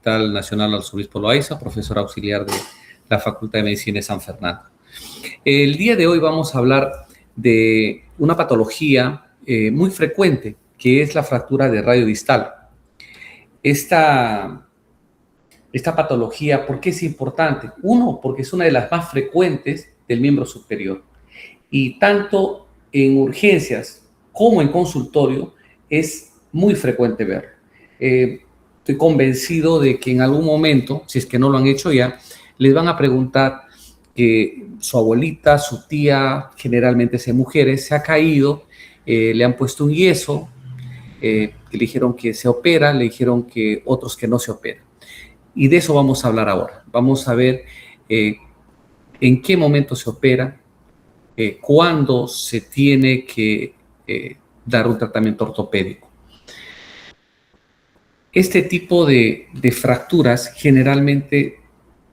Hospital Nacional Arzobispo Loaiza, profesor auxiliar de la Facultad de Medicina de San Fernando. El día de hoy vamos a hablar de una patología muy frecuente, que es la fractura de radio distal. Esta patología, ¿por qué es importante? Uno, porque es una de las más frecuentes del miembro superior. Y tanto en urgencias como en consultorio es muy frecuente verlo. Estoy convencido de que en algún momento, si es que no lo han hecho ya, les van a preguntar que su abuelita, su tía, generalmente son mujeres, se ha caído, le han puesto un yeso, le dijeron que se opera, le dijeron que otros que no se operan. Y de eso vamos a hablar ahora. Vamos a ver en qué momento se opera, cuándo se tiene que dar un tratamiento ortopédico. Este tipo de fracturas generalmente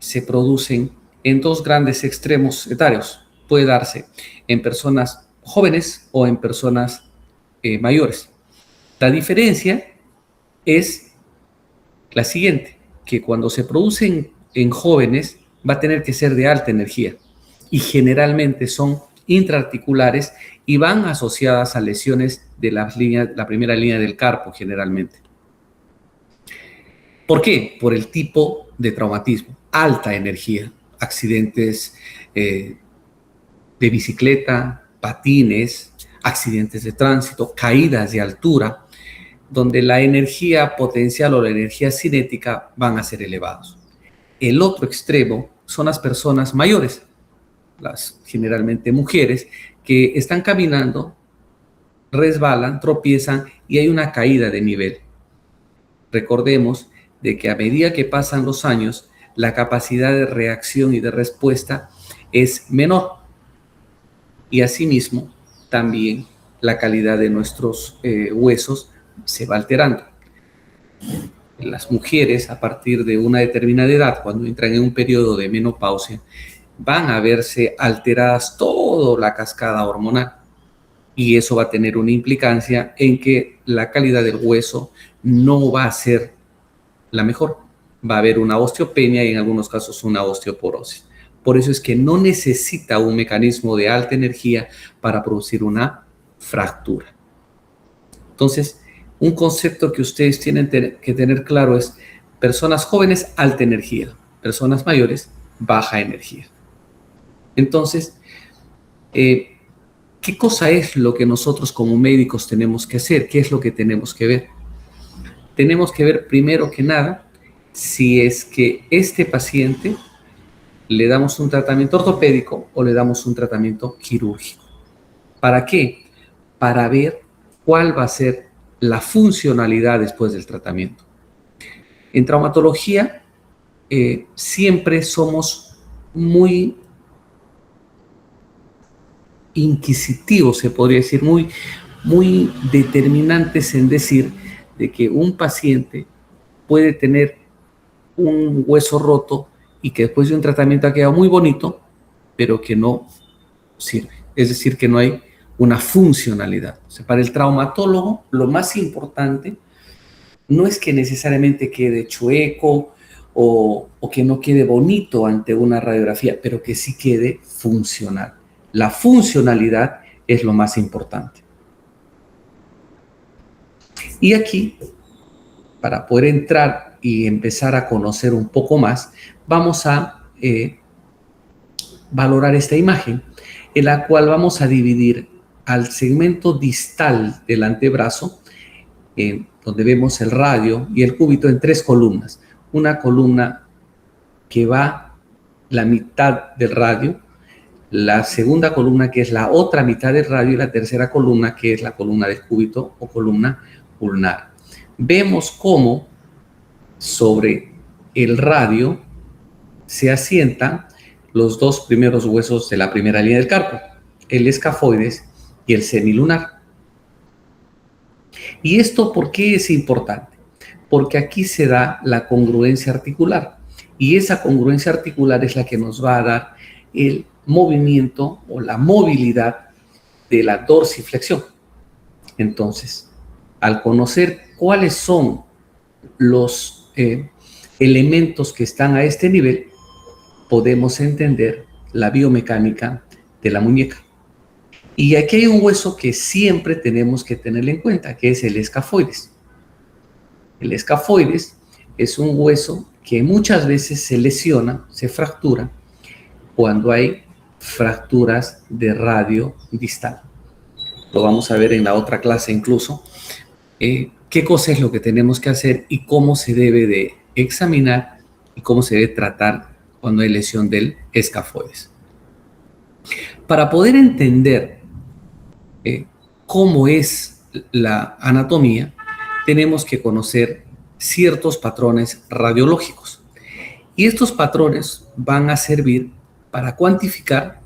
se producen en dos grandes extremos etarios. Puede darse en personas jóvenes o en personas mayores. La diferencia es la siguiente, que cuando se producen en jóvenes va a tener que ser de alta energía y generalmente son intraarticulares y van asociadas a lesiones de la primera línea del carpo generalmente. ¿Por qué? Por el tipo de traumatismo, alta energía, accidentes de bicicleta, patines, accidentes de tránsito, caídas de altura, donde la energía potencial o la energía cinética van a ser elevados. El otro extremo son las personas mayores, las generalmente mujeres, que están caminando, resbalan, tropiezan y hay una caída de nivel. Recordemos de que a medida que pasan los años, la capacidad de reacción y de respuesta es menor. Y asimismo, también la calidad de nuestros huesos se va alterando. Las mujeres, a partir de una determinada edad, cuando entran en un periodo de menopausia, van a verse alteradas toda la cascada hormonal. Y eso va a tener una implicancia en que la calidad del hueso no va a ser la mejor. Va a haber una osteopenia y en algunos casos una osteoporosis. Por eso es que no necesita un mecanismo de alta energía para producir una fractura. Entonces, un concepto que ustedes tienen que tener claro es personas jóvenes, alta energía, personas mayores, baja energía. Entonces, ¿qué cosa es lo que nosotros como médicos tenemos que hacer? ¿Qué es lo que tenemos que ver? Tenemos que ver primero que nada si es que este paciente le damos un tratamiento ortopédico o le damos un tratamiento quirúrgico. ¿Para qué? Para ver cuál va a ser la funcionalidad después del tratamiento. En traumatología siempre somos muy inquisitivos, se podría decir, muy determinantes en decir de que un paciente puede tener un hueso roto y que después de un tratamiento ha quedado muy bonito, pero que no sirve. Es decir, que no hay una funcionalidad. O sea, para el traumatólogo, lo más importante no es que necesariamente quede chueco o que no quede bonito ante una radiografía, pero que sí quede funcional. La funcionalidad es lo más importante. Y aquí, para poder entrar y empezar a conocer un poco más, vamos a valorar esta imagen, en la cual vamos a dividir al segmento distal del antebrazo, donde vemos el radio y el cúbito en tres columnas. Una columna que va la mitad del radio, la segunda columna que es la otra mitad del radio y la tercera columna que es la columna del cúbito o columna ulnar. Vemos cómo sobre el radio se asientan los dos primeros huesos de la primera línea del carpo, el escafoides y el semilunar. ¿Y esto por qué es importante? Porque aquí se da la congruencia articular y esa congruencia articular es la que nos va a dar el movimiento o la movilidad de la dorsiflexión. Entonces, al conocer cuáles son los elementos que están a este nivel, podemos entender la biomecánica de la muñeca. Y aquí hay un hueso que siempre tenemos que tener en cuenta, que es el escafoides. El escafoides es un hueso que muchas veces se lesiona, se fractura, cuando hay fracturas de radio distal. Lo vamos a ver en la otra clase incluso. ¿Qué cosa es lo que tenemos que hacer y cómo se debe de examinar y cómo se debe tratar cuando hay lesión del escafoides? Para poder entender cómo es la anatomía, tenemos que conocer ciertos patrones radiológicos. Y estos patrones van a servir para cuantificar,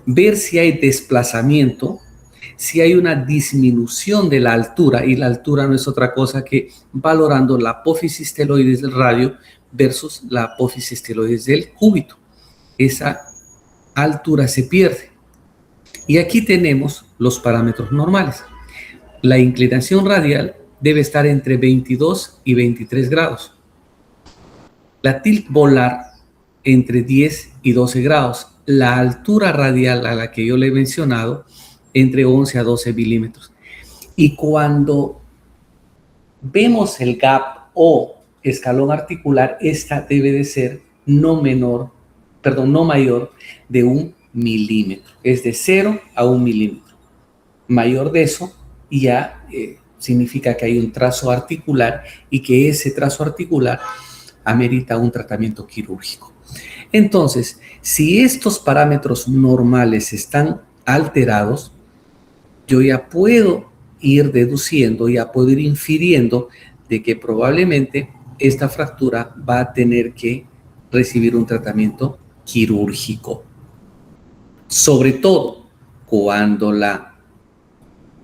ver si hay desplazamiento, si hay una disminución de la altura, y la altura no es otra cosa que valorando la apófisis teloides del radio versus la apófisis teloides del cúbito. Esa altura se pierde. Y aquí tenemos los parámetros normales. La inclinación radial debe estar entre 22 y 23 grados. La tilt volar entre 10 y 12 grados. La altura radial a la que yo le he mencionado entre 11 a 12 milímetros. Y cuando vemos el gap o escalón articular, esta debe de ser no mayor de 1 milímetro. Es de 0 a 1 milímetro. Mayor de eso ya significa que hay un trazo articular y que ese trazo articular amerita un tratamiento quirúrgico. Entonces, si estos parámetros normales están alterados, yo ya puedo ir deduciendo, ya puedo ir infiriendo de que probablemente esta fractura va a tener que recibir un tratamiento quirúrgico. Sobre todo cuando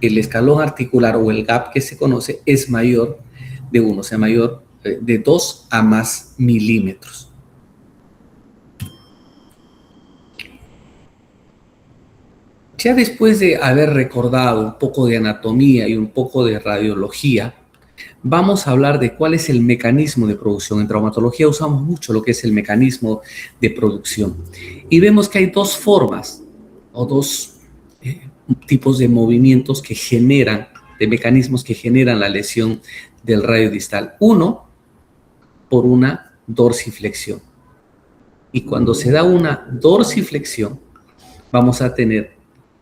el escalón articular o el gap que se conoce es mayor de 1, o sea, mayor de 2 a más milímetros. Ya después de haber recordado un poco de anatomía y un poco de radiología, vamos a hablar de cuál es el mecanismo de producción. En traumatología usamos mucho lo que es el mecanismo de producción. Y vemos que hay dos formas o dos tipos de movimientos que generan, de mecanismos que generan la lesión del radio distal. Uno, por una dorsiflexión. Y cuando se da una dorsiflexión, vamos a tener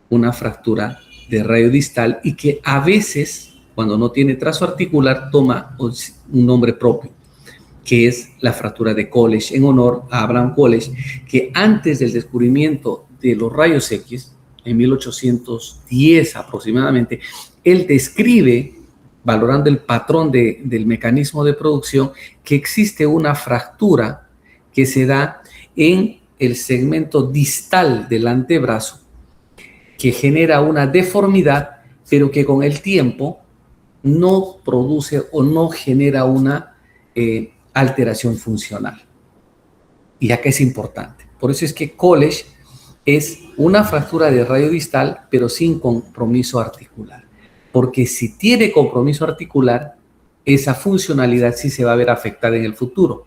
una fractura de radio distal y que a veces, cuando no tiene trazo articular, toma un nombre propio, que es la fractura de College, en honor a Abraham College, que antes del descubrimiento de los rayos X, en 1810 aproximadamente, él describe, valorando el patrón del mecanismo de producción, que existe una fractura que se da en el segmento distal del antebrazo, que genera una deformidad, pero que con el tiempo no produce o no genera una alteración funcional. Y acá es importante. Por eso es que College es una fractura de radio distal, pero sin compromiso articular. Porque si tiene compromiso articular, esa funcionalidad sí se va a ver afectada en el futuro.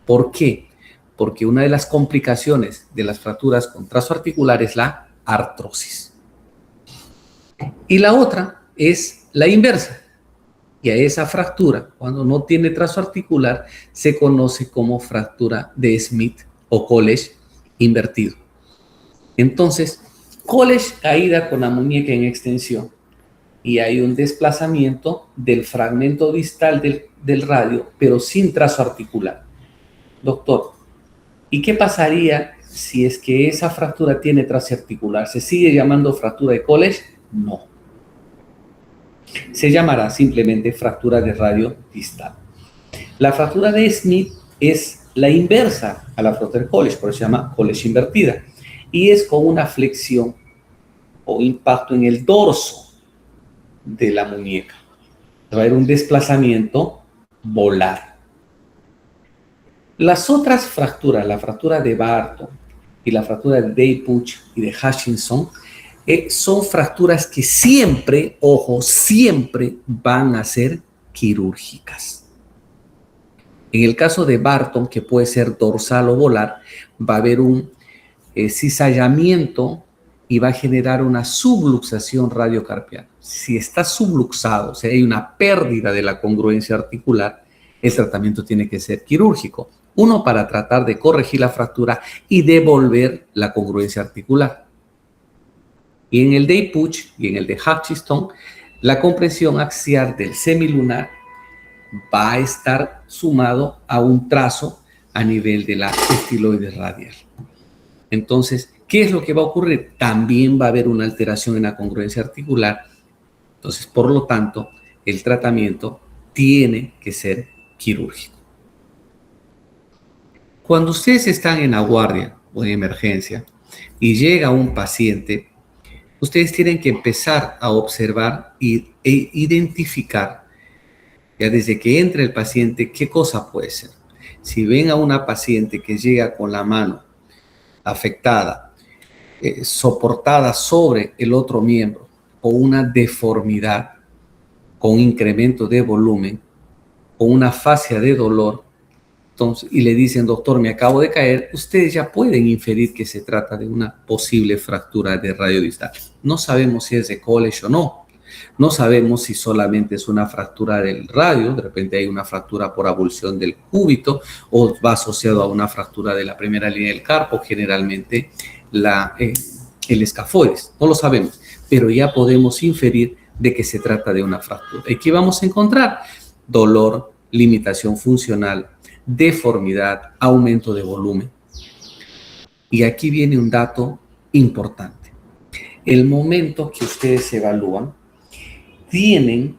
¿Por qué? Porque una de las complicaciones de las fracturas con trazo articular es la artrosis. Y la otra es la inversa. Y a esa fractura, cuando no tiene trazo articular, se conoce como fractura de Smith o College invertido. Entonces, College caída con la muñeca en extensión y hay un desplazamiento del fragmento distal del radio, pero sin trazo articular. Doctor, ¿y qué pasaría si es que esa fractura tiene trazo articular? ¿Se sigue llamando fractura de College? No. Se llamará simplemente fractura de radio distal. La fractura de Smith es la inversa a la fractura de College, por eso se llama College invertida, y es con una flexión o impacto en el dorso de la muñeca. Va a haber un desplazamiento volar. Las otras fracturas, la fractura de Barton y la fractura de Day-Puch y de Hutchinson, son fracturas que siempre, ojo, siempre van a ser quirúrgicas. En el caso de Barton, que puede ser dorsal o volar, va a haber un cizallamiento y va a generar una subluxación radiocarpiana. Si está subluxado, o sea, hay una pérdida de la congruencia articular, el tratamiento tiene que ser quirúrgico. Uno, para tratar de corregir la fractura y devolver la congruencia articular. Y en el de Puch y en el de Hutchinson, la compresión axial del semilunar va a estar sumado a un trazo a nivel de la estiloides radial. Entonces, ¿qué es lo que va a ocurrir? También va a haber una alteración en la congruencia articular. Entonces, por lo tanto, el tratamiento tiene que ser quirúrgico. Cuando ustedes están en la guardia o en emergencia y llega un paciente, ustedes tienen que empezar a observar e identificar, ya desde que entra el paciente, qué cosa puede ser. Si ven a una paciente que llega con la mano afectada, soportada sobre el otro miembro, o una deformidad con incremento de volumen, o una fascia de dolor, entonces, y le dicen, doctor, me acabo de caer, ustedes ya pueden inferir que se trata de una posible fractura de radio distal. No sabemos si es de College o no. No sabemos si solamente es una fractura del radio, de repente hay una fractura por abulsión del cúbito, o va asociado a una fractura de la primera línea del carpo, generalmente el escafoides. No lo sabemos, pero ya podemos inferir de que se trata de una fractura. ¿Y qué vamos a encontrar? Dolor, limitación funcional, deformidad, aumento de volumen. Y aquí viene un dato importante. El momento que ustedes evalúan, tienen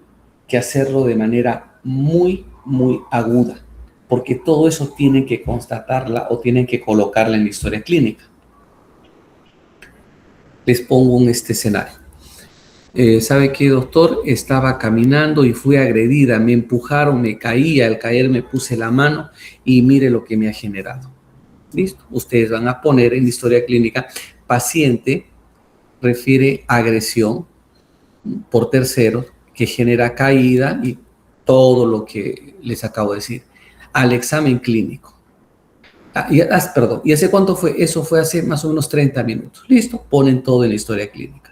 que hacerlo de manera muy, muy aguda, porque todo eso tienen que constatarla o tienen que colocarla en la historia clínica. Les pongo un escenario. ¿Sabe qué, doctor? Estaba caminando y fui agredida, me empujaron, me caí, al caer me puse la mano y mire lo que me ha generado. ¿Listo? Ustedes van a poner en la historia clínica, paciente refiere agresión por terceros que genera caída y todo lo que les acabo de decir. Al examen clínico. Perdón, ¿y hace cuánto fue? Eso fue hace más o menos 30 minutos. Listo, ponen todo en la historia clínica.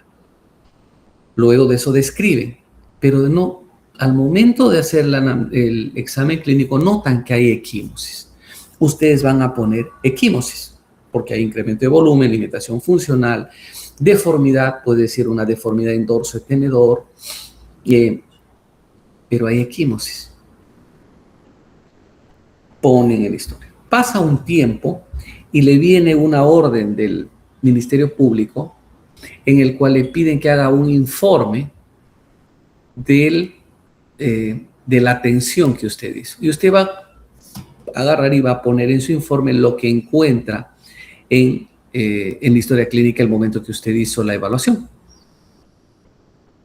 Luego de eso describen, pero no, al momento de hacer el examen clínico notan que hay equimosis. Ustedes van a poner equimosis, porque hay incremento de volumen, limitación funcional, deformidad, puede decir una deformidad en dorso de tenedor, pero hay equimosis. Ponen en la historia. Pasa un tiempo y le viene una orden del Ministerio Público en el cual le piden que haga un informe de la atención que usted hizo. Y usted va a agarrar y va a poner en su informe lo que encuentra en la historia clínica el momento que usted hizo la evaluación.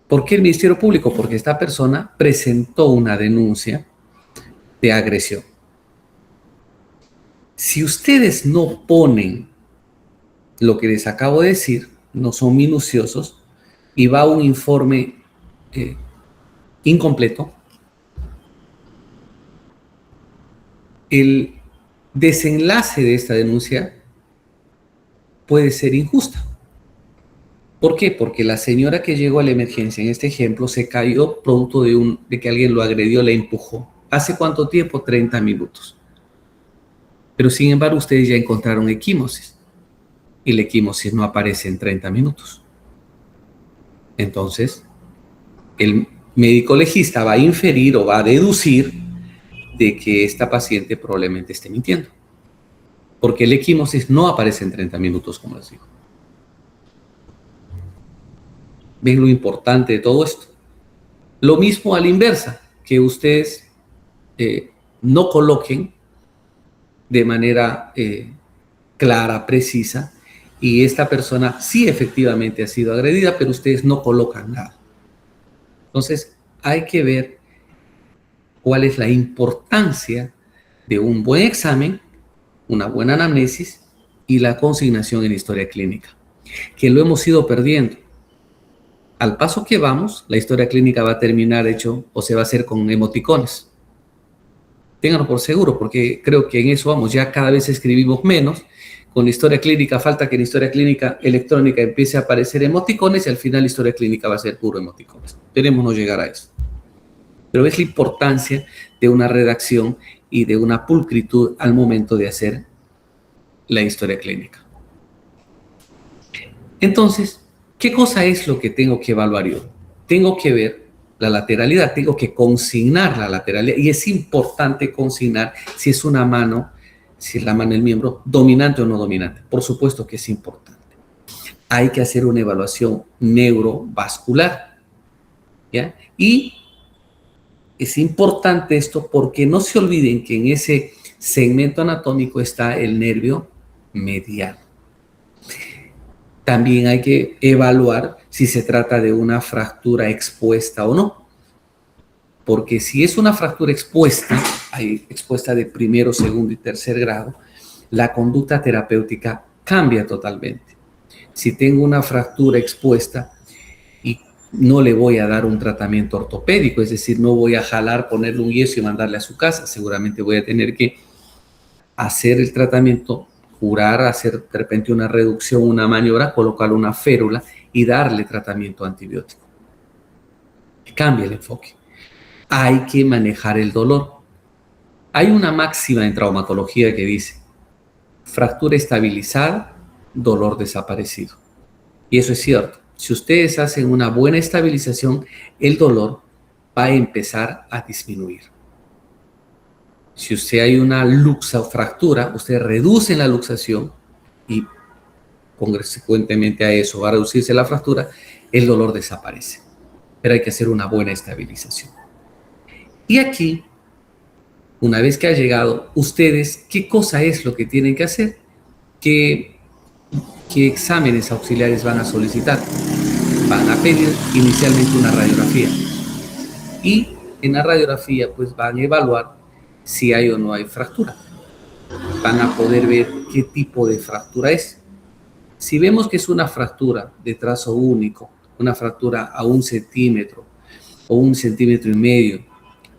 ¿Por qué el Ministerio Público? Porque esta persona presentó una denuncia de agresión. Si ustedes no ponen lo que les acabo de decir, no son minuciosos, y va un informe incompleto, el desenlace de esta denuncia puede ser injusta. ¿Por qué? Porque la señora que llegó a la emergencia, en este ejemplo, se cayó producto de que alguien lo agredió, la empujó. ¿Hace cuánto tiempo? 30 minutos. Pero sin embargo, ustedes ya encontraron equimosis. Y la equimosis no aparece en 30 minutos. Entonces, el médico legista va a inferir o va a deducir de que esta paciente probablemente esté mintiendo. Porque el equimosis no aparece en 30 minutos, como les digo. ¿Ven lo importante de todo esto? Lo mismo a la inversa, que ustedes no coloquen de manera clara, precisa, y esta persona sí efectivamente ha sido agredida, pero ustedes no colocan nada. Entonces, hay que ver cuál es la importancia de un buen examen, una buena anamnesis y la consignación en historia clínica, que lo hemos ido perdiendo. Al paso que vamos, la historia clínica va a terminar hecho o se va a hacer con emoticones. Ténganlo por seguro, porque creo que en eso vamos, ya cada vez escribimos menos. Con la historia clínica, falta que en la historia clínica electrónica empiece a aparecer emoticones y al final la historia clínica va a ser puro emoticones. Esperemos no llegar a eso. Pero es la importancia de una redacción y de una pulcritud al momento de hacer la historia clínica. Entonces, ¿qué cosa es lo que tengo que evaluar yo? Tengo que ver la lateralidad, tengo que consignar la lateralidad y es importante consignar si es una mano, si es la mano del miembro dominante o no dominante. Por supuesto que es importante. Hay que hacer una evaluación neurovascular, ¿ya? Y es importante esto porque no se olviden que en ese segmento anatómico está el nervio mediano. También hay que evaluar si se trata de una fractura expuesta o no. Porque si es una fractura expuesta, expuesta de primero, segundo y tercer grado, la conducta terapéutica cambia totalmente. Si tengo una fractura expuesta y no le voy a dar un tratamiento ortopédico, es decir, no voy a jalar, ponerle un yeso y mandarle a su casa, seguramente voy a tener que hacer el tratamiento, curar, hacer de repente una reducción, una maniobra, colocarle una férula y darle tratamiento antibiótico. Cambia el enfoque. Hay que manejar el dolor. Hay una máxima en traumatología que dice, fractura estabilizada, dolor desaparecido. Y eso es cierto. Si ustedes hacen una buena estabilización, el dolor va a empezar a disminuir. Si usted hay una luxafractura, ustedes reducen la luxación y consecuentemente a eso va a reducirse la fractura, el dolor desaparece. Pero hay que hacer una buena estabilización. Y aquí, una vez que ha llegado, ustedes, ¿qué cosa es lo que tienen que hacer? ¿Qué exámenes auxiliares van a solicitar? Van a pedir inicialmente una radiografía. Y en la radiografía, pues van a evaluar si hay o no hay fractura. Van a poder ver qué tipo de fractura es. Si vemos que es una fractura de trazo único, una fractura a 1 centímetro o 1,5 centímetros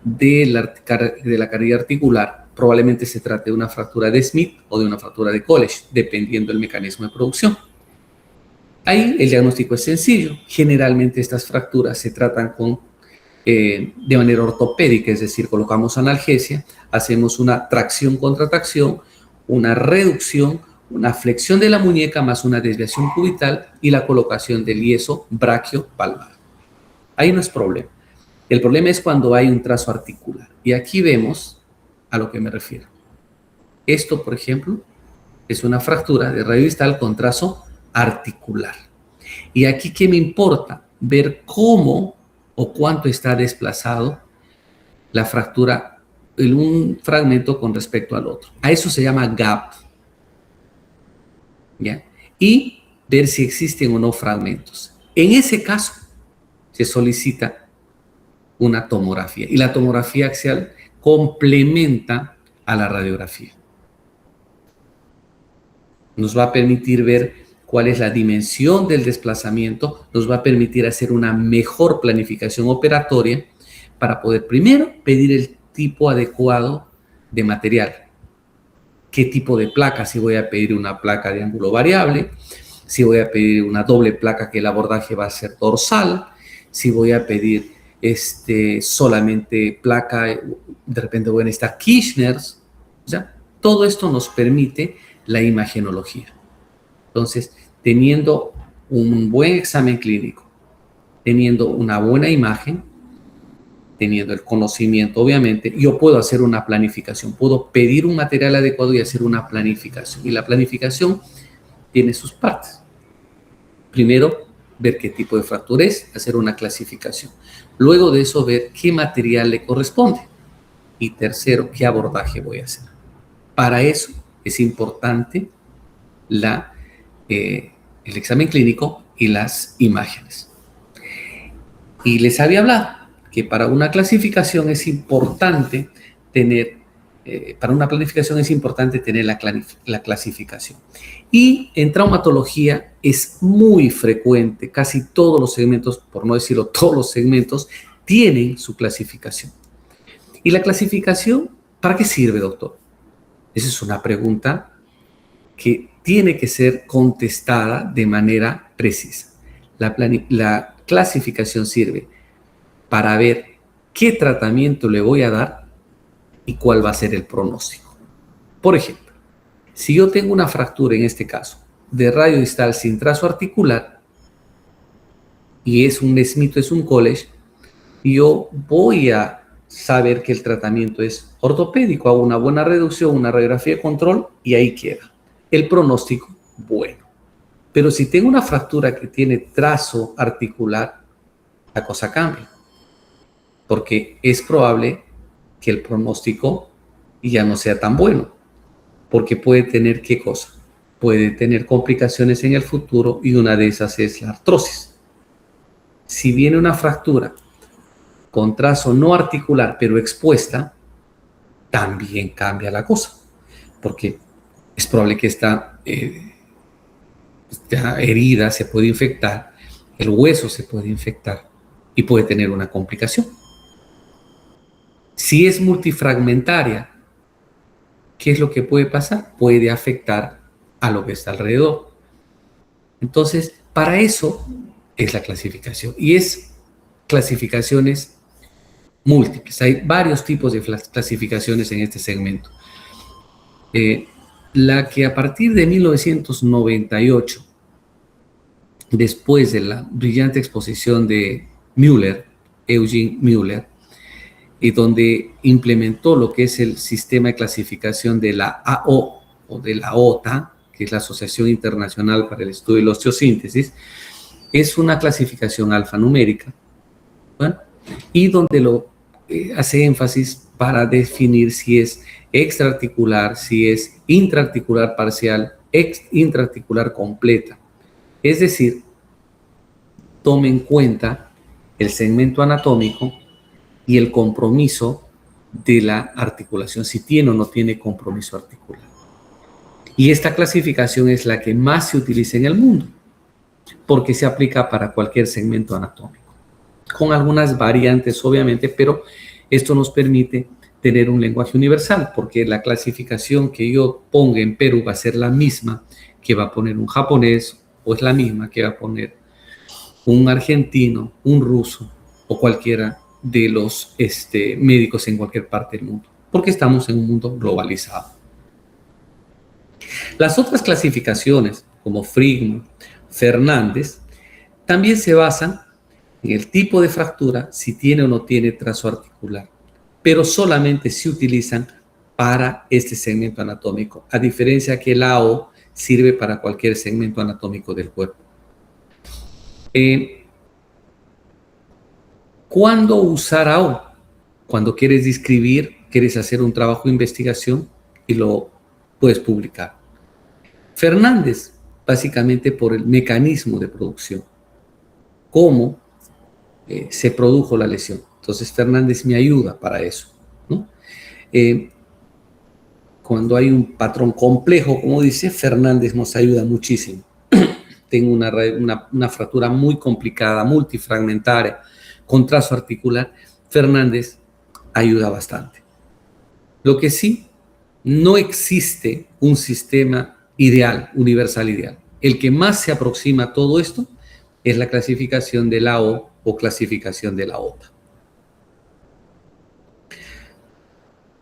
de la carilla articular, probablemente se trate de una fractura de Smith o de una fractura de College, dependiendo del mecanismo de producción. Ahí el diagnóstico es sencillo. Generalmente estas fracturas se tratan de manera ortopédica, es decir, colocamos analgesia, hacemos una tracción contra tracción, una reducción, una flexión de la muñeca más una desviación cubital y la colocación del yeso brachiopalmar. Ahí no es problema. El problema es cuando hay un trazo articular. Y aquí vemos a lo que me refiero. Esto, por ejemplo, es una fractura de radio distal con trazo articular. Y aquí, ¿qué me importa? Ver cómo o cuánto está desplazado la fractura en un fragmento con respecto al otro. A eso se llama gap. ¿Ya? Y ver si existen o no fragmentos. En ese caso, se solicita una tomografía. Y la tomografía axial complementa a la radiografía. Nos va a permitir ver cuál es la dimensión del desplazamiento, nos va a permitir hacer una mejor planificación operatoria para poder primero pedir el tipo adecuado de material. ¿Qué tipo de placa? Si voy a pedir una placa de ángulo variable, si voy a pedir una doble placa que el abordaje va a ser dorsal, si voy a pedir solamente placa, de repente voy a necesitar Kirchners. ¿Ya? Todo esto nos permite la imagenología. Entonces, teniendo un buen examen clínico, teniendo una buena imagen, teniendo el conocimiento, obviamente, yo puedo hacer una planificación, puedo pedir un material adecuado y hacer una planificación. Y la planificación tiene sus partes. Primero, ver qué tipo de fractura es, hacer una clasificación. Luego de eso, ver qué material le corresponde. Y tercero, qué abordaje voy a hacer. Para eso es importante el examen clínico y las imágenes. Y les había hablado que para una clasificación es importante tener, para una planificación es importante tener la clasificación. Y en traumatología es muy frecuente, casi todos los segmentos, por no decirlo todos los segmentos, tienen su clasificación. Y la clasificación ¿Para qué sirve, doctor? Esa es una pregunta que tiene que ser contestada de manera precisa. La clasificación sirve para ver qué tratamiento le voy a dar y cuál va a ser el pronóstico. Por ejemplo, si yo tengo una fractura, en este caso, de radio distal sin trazo articular, y es un Smith, es un college, yo voy a saber que el tratamiento es ortopédico, hago una buena reducción, una radiografía de control y ahí queda. El pronóstico, bueno. Pero si tengo una fractura que tiene trazo articular, la cosa cambia, porque es probable que el pronóstico ya no sea tan bueno, porque puede tener, ¿qué cosa? Puede tener complicaciones en el futuro y una de esas es la artrosis. Si viene una fractura con trazo no articular pero expuesta, también cambia la cosa, porque es probable que esta herida se puede infectar, el hueso se puede infectar y puede tener una complicación. Si es multifragmentaria, ¿qué es lo que puede pasar? Puede afectar a lo que está alrededor. Entonces, para eso es la clasificación. Y es clasificaciones múltiples. Hay varios tipos de clasificaciones en este segmento. La que a partir de 1998, después de la brillante exposición de Müller, Eugene Müller, y donde implementó lo que es el sistema de clasificación de la AO o de la OTA, que es la Asociación Internacional para el Estudio de la Osteosíntesis, es una clasificación alfanumérica, ¿bueno? Y donde lo hace énfasis para definir si es extraarticular, si es intraarticular parcial, intraarticular completa. Es decir, tome en cuenta el segmento anatómico y el compromiso de la articulación, si tiene o no tiene compromiso articular. Y esta clasificación es la que más se utiliza en el mundo, porque se aplica para cualquier segmento anatómico, con algunas variantes obviamente, pero esto nos permite tener un lenguaje universal, porque la clasificación que yo ponga en Perú va a ser la misma que va a poner un japonés, o es la misma que va a poner un argentino, un ruso o cualquiera de los médicos en cualquier parte del mundo, porque estamos en un mundo globalizado. Las otras clasificaciones, como Friedman, Fernández, también se basan en el tipo de fractura, si tiene o no tiene trazo articular, pero solamente se utilizan para este segmento anatómico, a diferencia que el AO sirve para cualquier segmento anatómico del cuerpo. ¿Cuándo usar AO? Cuando quieres describir, quieres hacer un trabajo de investigación y lo puedes publicar. Fernández, básicamente por el mecanismo de producción, cómo se produjo la lesión. Entonces Fernández me ayuda para eso, ¿no? Cuando hay un patrón complejo, como dice, Fernández nos ayuda muchísimo. Tengo una fractura muy complicada, multifragmentaria, con trazo articular, Fernández ayuda bastante. Lo que sí, no existe un sistema ideal, universal ideal. El que más se aproxima a todo esto es la clasificación de la O o clasificación de la OTA.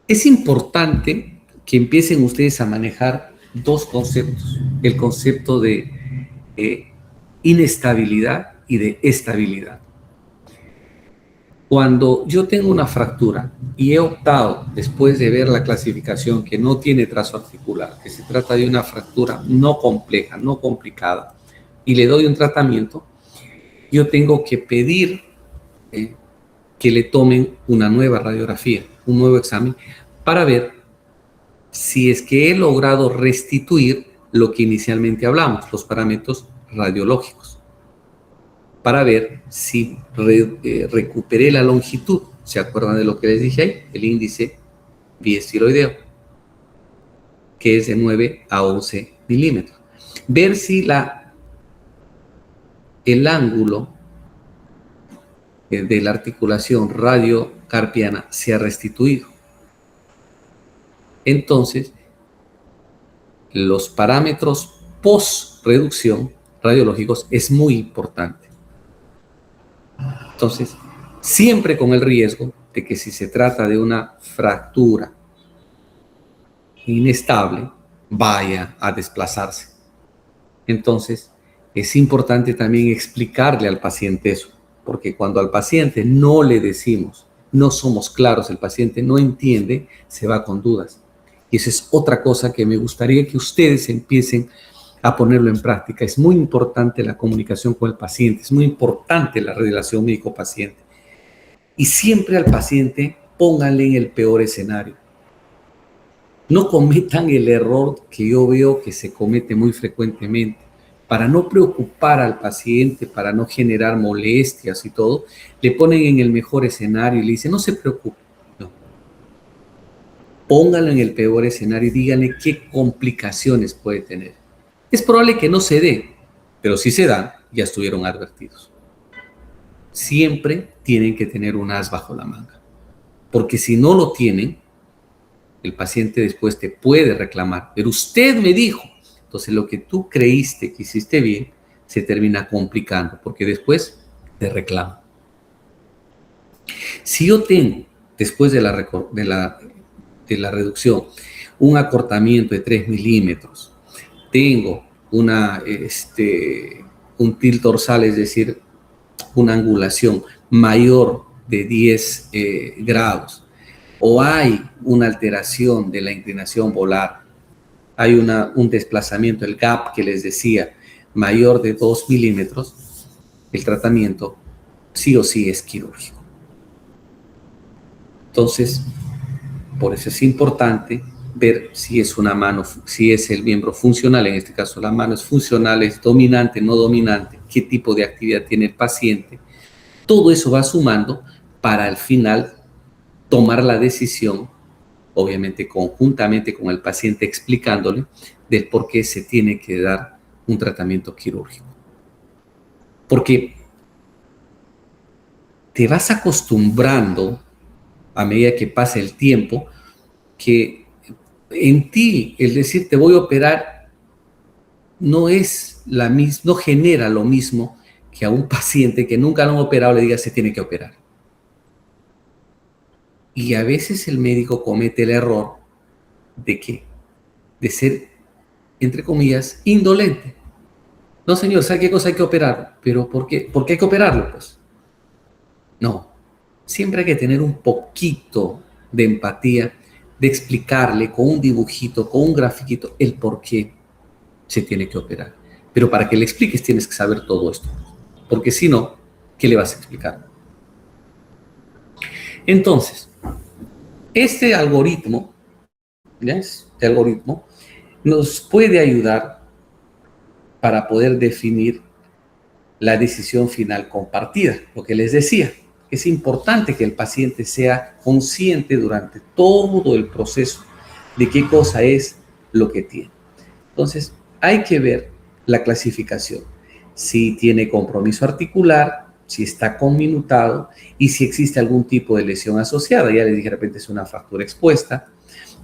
Es importante que empiecen ustedes a manejar dos conceptos, el concepto de inestabilidad y de estabilidad. Cuando yo tengo una fractura y he optado, después de ver la clasificación, que no tiene trazo articular, que se trata de una fractura no compleja, no complicada, y le doy un tratamiento, yo tengo que pedir que le tomen una nueva radiografía, un nuevo examen, para ver si es que he logrado restituir lo que inicialmente hablamos, los parámetros radiológicos, para ver si recuperé la longitud. ¿Se acuerdan de lo que les dije ahí? El índice biestiloideo, que es de 9 a 11 milímetros. Ver si el ángulo de la articulación radiocarpiana se ha restituido. Entonces, los parámetros post-reducción radiológicos es muy importante. Entonces, siempre con el riesgo de que si se trata de una fractura inestable, vaya a desplazarse. Entonces, es importante también explicarle al paciente eso, porque cuando al paciente no le decimos, no somos claros, el paciente no entiende, se va con dudas. Y esa es otra cosa que me gustaría que ustedes empiecen a ponerlo en práctica. Es muy importante la comunicación con el paciente, es muy importante la relación médico-paciente. Y siempre al paciente pónganle en el peor escenario. No cometan el error que yo veo que se comete muy frecuentemente. Para no preocupar al paciente, para no generar molestias y todo, le ponen en el mejor escenario y le dicen, no se preocupe. No. Pónganlo en el peor escenario y díganle qué complicaciones puede tener. Es probable que no se dé, pero si se dan, ya estuvieron advertidos. Siempre tienen que tener un as bajo la manga, porque si no lo tienen, el paciente después te puede reclamar, pero usted me dijo. Entonces lo que tú creíste que hiciste bien se termina complicando, porque después te reclama. Si yo tengo, después de la reducción, un acortamiento de 3 milímetros, tengo un tilt dorsal, es decir, una angulación mayor de 10 grados, o hay una alteración de la inclinación volar, hay un desplazamiento, el gap que les decía, mayor de 2 milímetros, el tratamiento sí o sí es quirúrgico. Entonces, por eso es importante ver si es una mano, si es el miembro funcional, en este caso la mano es funcional, es dominante, no dominante, qué tipo de actividad tiene el paciente. Todo eso va sumando para al final tomar la decisión, obviamente conjuntamente con el paciente explicándole del por qué se tiene que dar un tratamiento quirúrgico. Porque te vas acostumbrando a medida que pasa el tiempo que en ti el decir te voy a operar no es la misma, no genera lo mismo que a un paciente que nunca lo han operado le diga se tiene que operar. Y a veces el médico comete el error de ser, entre comillas, indolente. No, señor, ¿sabe qué cosa hay que operar? ¿Pero por qué? ¿Por qué hay que operarlo? Pues no. Siempre hay que tener un poquito de empatía, de explicarle con un dibujito, con un grafiquito, el por qué se tiene que operar. Pero para que le expliques tienes que saber todo esto. Porque si no, ¿qué le vas a explicar? Entonces, este algoritmo, ¿ya? Este algoritmo nos puede ayudar para poder definir la decisión final compartida. Lo que les decía, es importante que el paciente sea consciente durante todo el proceso de qué cosa es lo que tiene. Entonces, hay que ver la clasificación, si tiene compromiso articular, si está conminutado y si existe algún tipo de lesión asociada. Ya les dije, de repente es una fractura expuesta,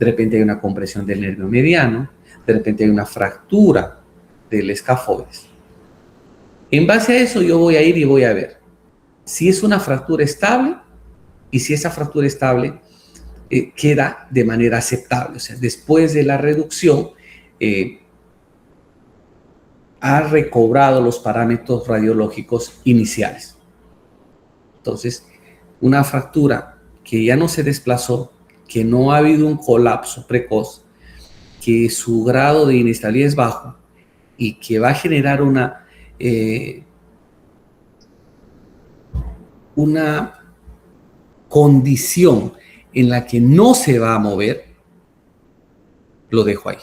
de repente hay una compresión del nervio mediano, de repente hay una fractura del escafoides. En base a eso yo voy a ir y voy a ver si es una fractura estable y si esa fractura estable queda de manera aceptable. O sea, después de la reducción ha recobrado los parámetros radiológicos iniciales. Entonces, una fractura que ya no se desplazó, que no ha habido un colapso precoz, que su grado de inestabilidad es bajo y que va a generar una condición en la que no se va a mover, lo dejo ahí.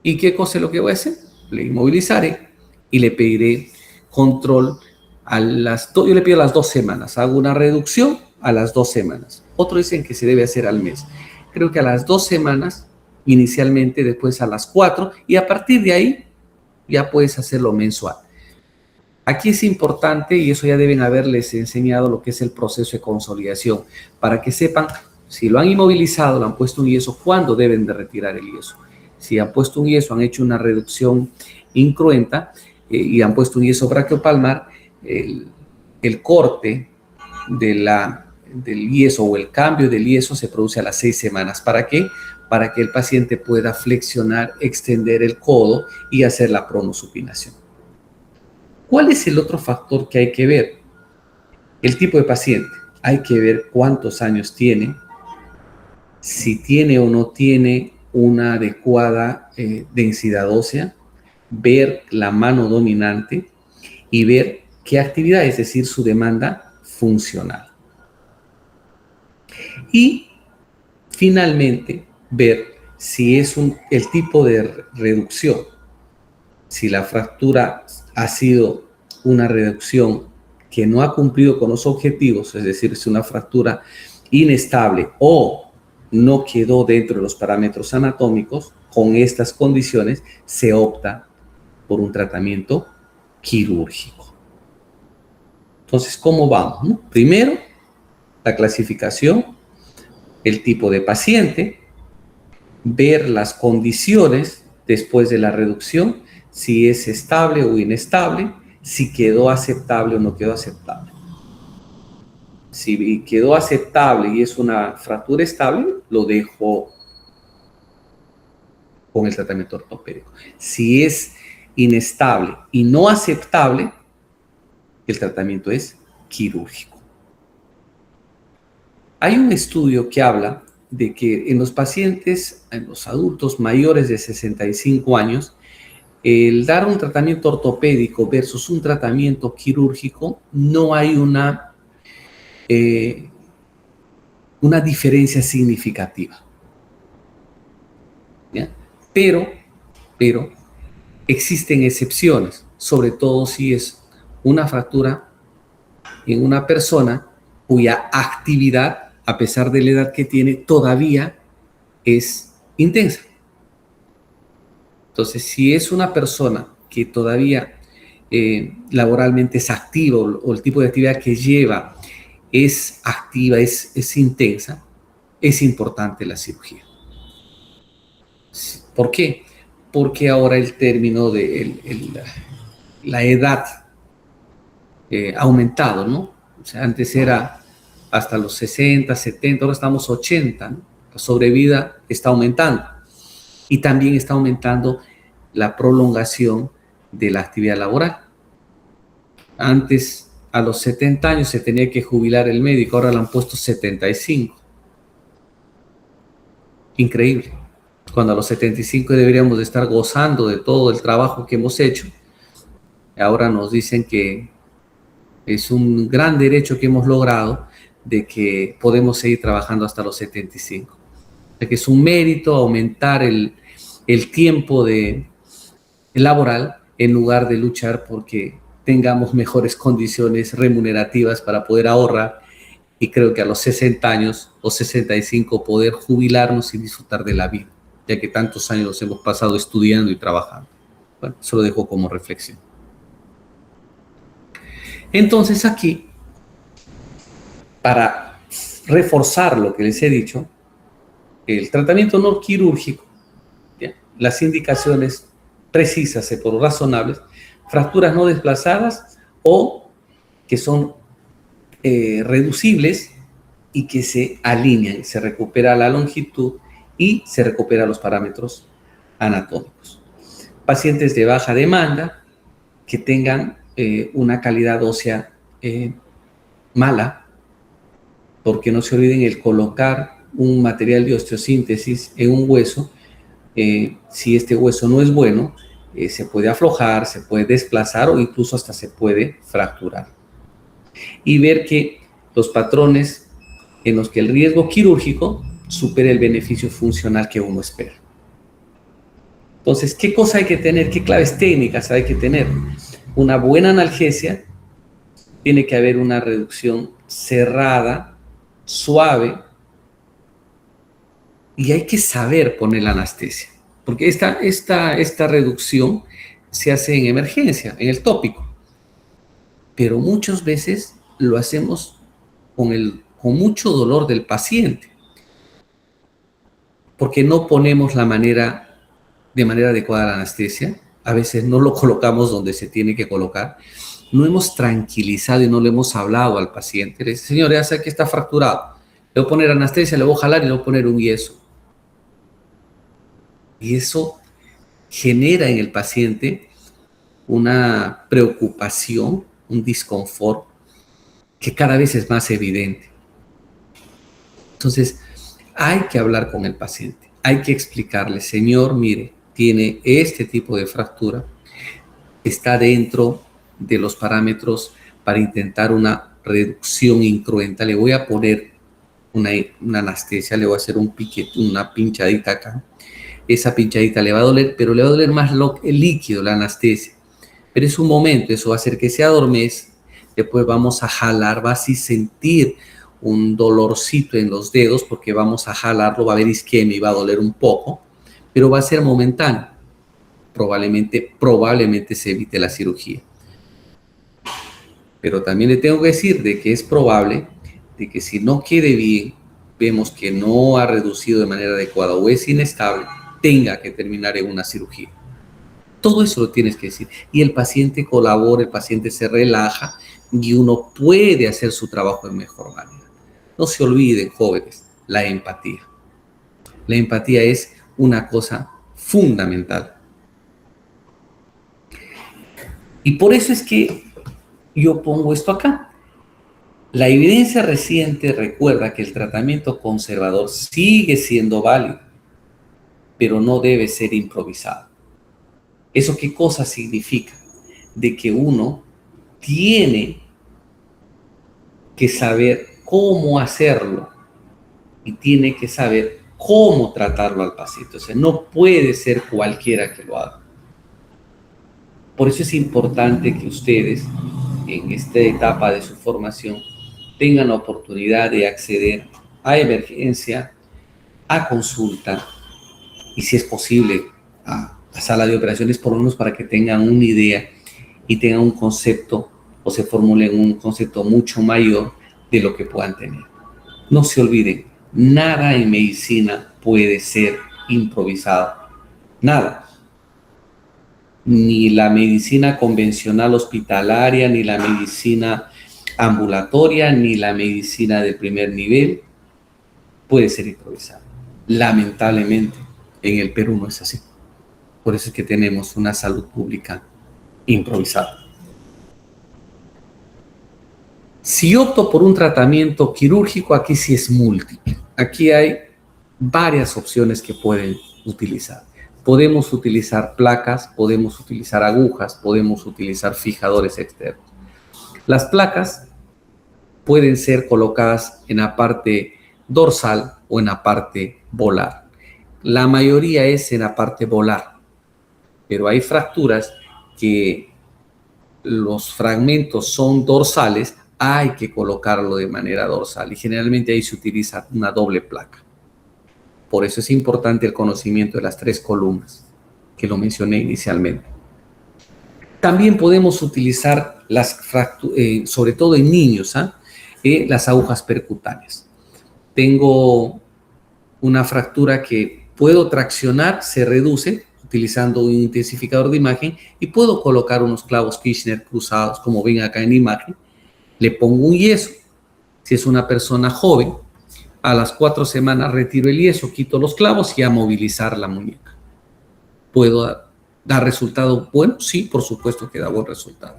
¿Y qué cosa es lo que voy a hacer? Le inmovilizaré y le pediré control yo le pido a las 2 semanas, hago una reducción a las 2 semanas. Otros dicen que se debe hacer al mes. Creo que a las 2 semanas, inicialmente, después a las 4, y a partir de ahí ya puedes hacerlo mensual. Aquí es importante, y eso ya deben haberles enseñado lo que es el proceso de consolidación, para que sepan Si lo han inmovilizado, le han puesto un yeso, ¿cuándo deben de retirar el yeso? Si han puesto un yeso, han hecho una reducción incruenta y han puesto un yeso braquiopalmar, el corte del yeso o el cambio del yeso se produce a las 6 semanas. ¿Para qué? Para que el paciente pueda flexionar, extender el codo y hacer la pronosupinación. ¿Cuál es el otro factor que hay que ver? El tipo de paciente. Hay que ver cuántos años tiene, si tiene o no tiene una adecuada densidad ósea, ver la mano dominante y ver qué actividad, es decir, su demanda funcional. Y finalmente, ver si es el tipo de reducción, si la fractura ha sido una reducción que no ha cumplido con los objetivos, es decir, es una fractura inestable o no quedó dentro de los parámetros anatómicos. Con estas condiciones se opta por un tratamiento quirúrgico. Entonces, ¿cómo vamos, no? Primero, la clasificación, el tipo de paciente, ver las condiciones después de la reducción, si es estable o inestable, si quedó aceptable o no quedó aceptable. Si quedó aceptable y es una fractura estable, lo dejo con el tratamiento ortopédico. Si es inestable y no aceptable, el tratamiento es quirúrgico. Hay un estudio que habla de que en los pacientes, en los adultos mayores de 65 años, el dar un tratamiento ortopédico versus un tratamiento quirúrgico, no hay una diferencia significativa. ¿Ya? Pero existen excepciones, sobre todo si es una fractura en una persona cuya actividad, a pesar de la edad que tiene, todavía es intensa. Entonces, si es una persona que todavía laboralmente es activa o el tipo de actividad que lleva es activa, es intensa, es importante la cirugía. ¿Por qué? Porque ahora el término de la edad ha aumentado, ¿no? O sea, antes era hasta los 60, 70, ahora estamos 80, ¿no? La sobrevida está aumentando. Y también está aumentando la prolongación de la actividad laboral. Antes, a los 70 años se tenía que jubilar el médico, ahora le han puesto 75. Increíble. Cuando a los 75 deberíamos de estar gozando de todo el trabajo que hemos hecho, ahora nos dicen que es un gran derecho que hemos logrado de que podemos seguir trabajando hasta los 75. O sea que es un mérito aumentar el tiempo laboral en lugar de luchar porque tengamos mejores condiciones remunerativas para poder ahorrar, y creo que a los 60 años o 65 poder jubilarnos y disfrutar de la vida, ya que tantos años los hemos pasado estudiando y trabajando. Bueno, eso lo dejo como reflexión. Entonces aquí, para reforzar lo que les he dicho, el tratamiento no quirúrgico, ¿ya? Las indicaciones precisas y razonables, fracturas no desplazadas o que son reducibles y que se alinean, se recupera la longitud y se recupera los parámetros anatómicos. Pacientes de baja demanda que tengan una calidad ósea mala, porque no se olviden el colocar un material de osteosíntesis en un hueso. Si este hueso no es bueno, se puede aflojar, se puede desplazar o incluso hasta se puede fracturar. Y ver que los patrones en los que el riesgo quirúrgico supera el beneficio funcional que uno espera. Entonces, ¿qué cosa hay que tener? ¿Qué claves técnicas hay que tener? Una buena analgesia, tiene que haber una reducción cerrada, suave, y hay que saber poner la anestesia, porque esta reducción se hace en emergencia, en el tópico, pero muchas veces lo hacemos con mucho dolor del paciente. porque no ponemos de manera adecuada la anestesia. A veces no lo colocamos donde se tiene que colocar. No hemos tranquilizado y no le hemos hablado al paciente. Le dice, señor, ya sé que está fracturado. Le voy a poner anestesia, le voy a jalar y le voy a poner un yeso. Y eso genera en el paciente una preocupación, un disconfort que cada vez es más evidente. Entonces, hay que hablar con el paciente, hay que explicarle, señor, mire, tiene este tipo de fractura, está dentro de los parámetros para intentar una reducción incruenta, le voy a poner una anestesia, le voy a hacer un piquete, una pinchadita acá. Esa pinchadita le va a doler, pero le va a doler más el líquido, la anestesia. Pero es un momento, eso va a hacer que se adormezca. Después vamos a jalar, va a así sentir un dolorcito en los dedos porque vamos a jalarlo, va a haber isquemia y va a doler un poco, pero va a ser momentáneo. Probablemente se evite la cirugía. Pero también le tengo que decir de que es probable de que si no quede bien, vemos que no ha reducido de manera adecuada o es inestable, tenga que terminar en una cirugía. Todo eso lo tienes que decir. Y el paciente colabora, el paciente se relaja y uno puede hacer su trabajo de mejor manera. No se olviden, jóvenes, la empatía. La empatía es una cosa fundamental. Y por eso es que yo pongo esto acá. La evidencia reciente recuerda que el tratamiento conservador sigue siendo válido, pero no debe ser improvisado. ¿Eso qué cosa significa? De que uno tiene que saber cómo hacerlo y tiene que saber cómo tratarlo al paciente. O sea, no puede ser cualquiera que lo haga. Por eso es importante que ustedes, en esta etapa de su formación, tengan la oportunidad de acceder a emergencia, a consulta y, si es posible, a sala de operaciones, por lo menos para que tengan una idea y tengan un concepto o se formulen un concepto mucho mayor de lo que puedan tener. No se olviden, nada en medicina puede ser improvisado. Nada. Ni la medicina convencional hospitalaria, ni la medicina ambulatoria, ni la medicina de primer nivel puede ser improvisada. Lamentablemente, en el Perú no es así. Por eso es que tenemos una salud pública improvisada. Si opto por un tratamiento quirúrgico, aquí sí es múltiple. Aquí hay varias opciones que pueden utilizar. Podemos utilizar placas, podemos utilizar agujas, podemos utilizar fijadores externos. Las placas pueden ser colocadas en la parte dorsal o en la parte volar. La mayoría es en la parte volar, pero hay fracturas que los fragmentos son dorsales, hay que colocarlo de manera dorsal y generalmente ahí se utiliza una doble placa. Por eso es importante el conocimiento de las 3 columnas que lo mencioné inicialmente. También podemos utilizar sobre todo en niños, las agujas percutáneas. Tengo una fractura que puedo traccionar, se reduce utilizando un intensificador de imagen y puedo colocar unos clavos Kirchner cruzados, como ven acá en la imagen. Le pongo un yeso. Si es una persona joven, a las 4 semanas retiro el yeso, quito los clavos y a movilizar la muñeca. ¿Puedo dar resultado bueno? Sí, por supuesto que da buen resultado.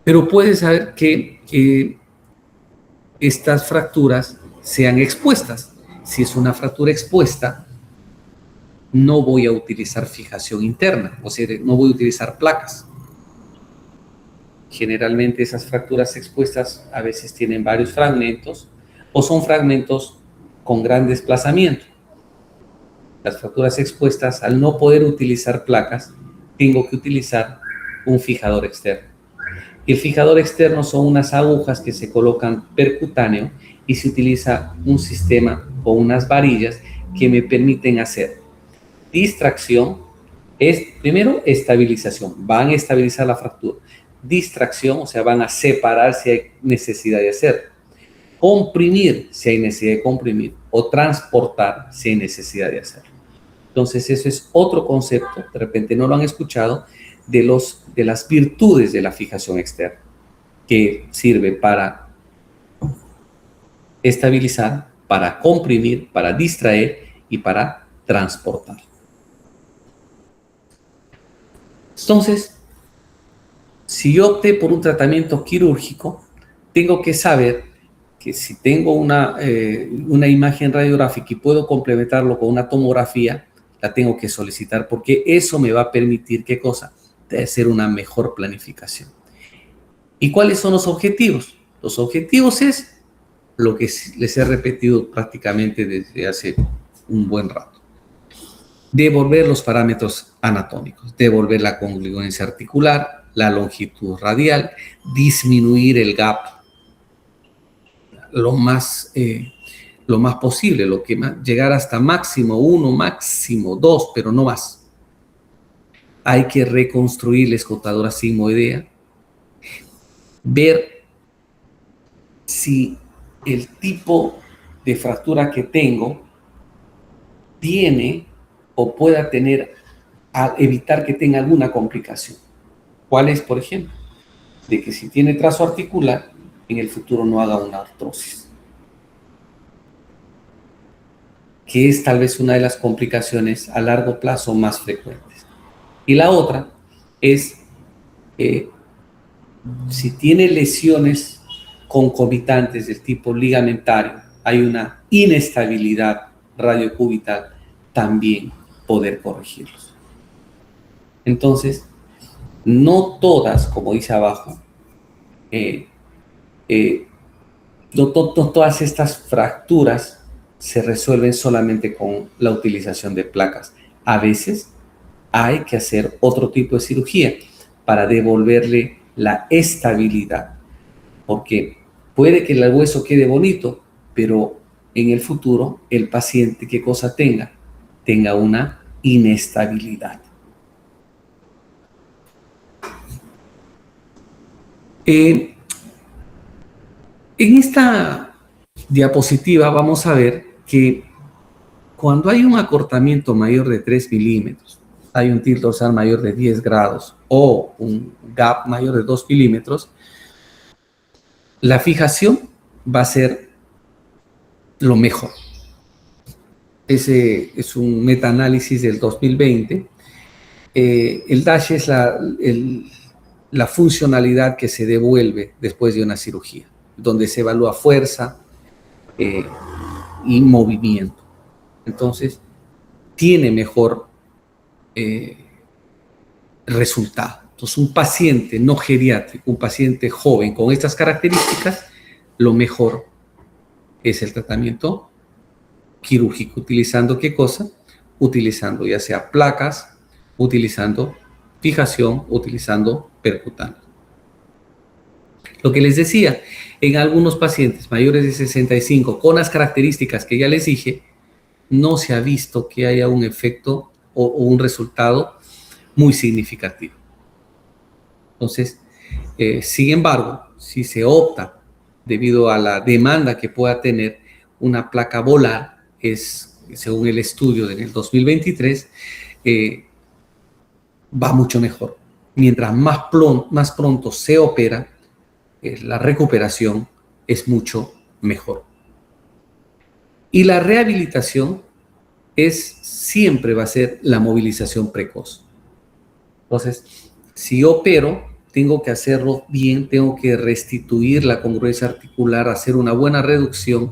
Pero puedes saber que estas fracturas sean expuestas. Si es una fractura expuesta, no voy a utilizar fijación interna, o sea, no voy a utilizar placas. Generalmente esas fracturas expuestas a veces tienen varios fragmentos o son fragmentos con gran desplazamiento. Las fracturas expuestas, al no poder utilizar placas, tengo que utilizar un fijador externo. El fijador externo son unas agujas que se colocan percutáneo y se utiliza un sistema o unas varillas que me permiten hacer distracción, primero estabilización, van a estabilizar la fractura. Distracción, o sea, van a separar si hay necesidad de hacer. comprimir si hay necesidad de comprimir o transportar si hay necesidad de hacerlo. Entonces, eso es otro concepto, de repente no lo han escuchado, de las virtudes de la fijación externa, que sirve para estabilizar, para comprimir, para distraer y para transportar. Entonces, si yo opté por un tratamiento quirúrgico, tengo que saber que si tengo una imagen radiográfica y puedo complementarlo con una tomografía, la tengo que solicitar porque eso me va a permitir, ¿qué cosa? De hacer una mejor planificación. ¿Y cuáles son los objetivos? Los objetivos es lo que les he repetido prácticamente desde hace un buen rato. Devolver los parámetros anatómicos, devolver la congruencia articular, la longitud radial, disminuir el gap lo más posible, llegar hasta máximo 1, máximo 2, pero no más. Hay que reconstruir la escotadura sigmoidea, ver si el tipo de fractura que tengo tiene o pueda tener, a evitar que tenga alguna complicación. ¿Cuál es, por ejemplo? De que si tiene trazo articular, en el futuro no haga una artrosis, que es tal vez una de las complicaciones a largo plazo más frecuentes. Y la otra es si tiene lesiones concomitantes del tipo ligamentario, hay una inestabilidad radiocubital, también poder corregirlos. Entonces, no todas, como dice abajo, no todas estas fracturas se resuelven solamente con la utilización de placas. A veces hay que hacer otro tipo de cirugía para devolverle la estabilidad, porque puede que el hueso quede bonito, pero en el futuro el paciente, ¿qué cosa tenga? Tenga una inestabilidad. En esta diapositiva vamos a ver que cuando hay un acortamiento mayor de 3 milímetros, hay un tilt dorsal mayor de 10 grados o un gap mayor de 2 milímetros, la fijación va a ser lo mejor. Ese es un metaanálisis del 2020. El DASH es la funcionalidad que se devuelve después de una cirugía, donde se evalúa fuerza y movimiento. Entonces, tiene mejor resultado. Entonces, un paciente no geriátrico, un paciente joven con estas características, lo mejor es el tratamiento quirúrgico. ¿Utilizando qué cosa? Utilizando ya sea placas, utilizando fijación, utilizando percutano. Lo que les decía, en algunos pacientes mayores de 65 con las características que ya les dije, no se ha visto que haya un efecto o un resultado muy significativo. Entonces, sin embargo, si se opta debido a la demanda que pueda tener una placa volar, según el estudio del 2023, va mucho mejor. Mientras más pronto se opera, la recuperación es mucho mejor. Y la rehabilitación siempre va a ser la movilización precoz. Entonces, si opero, tengo que hacerlo bien, tengo que restituir la congruencia articular, hacer una buena reducción,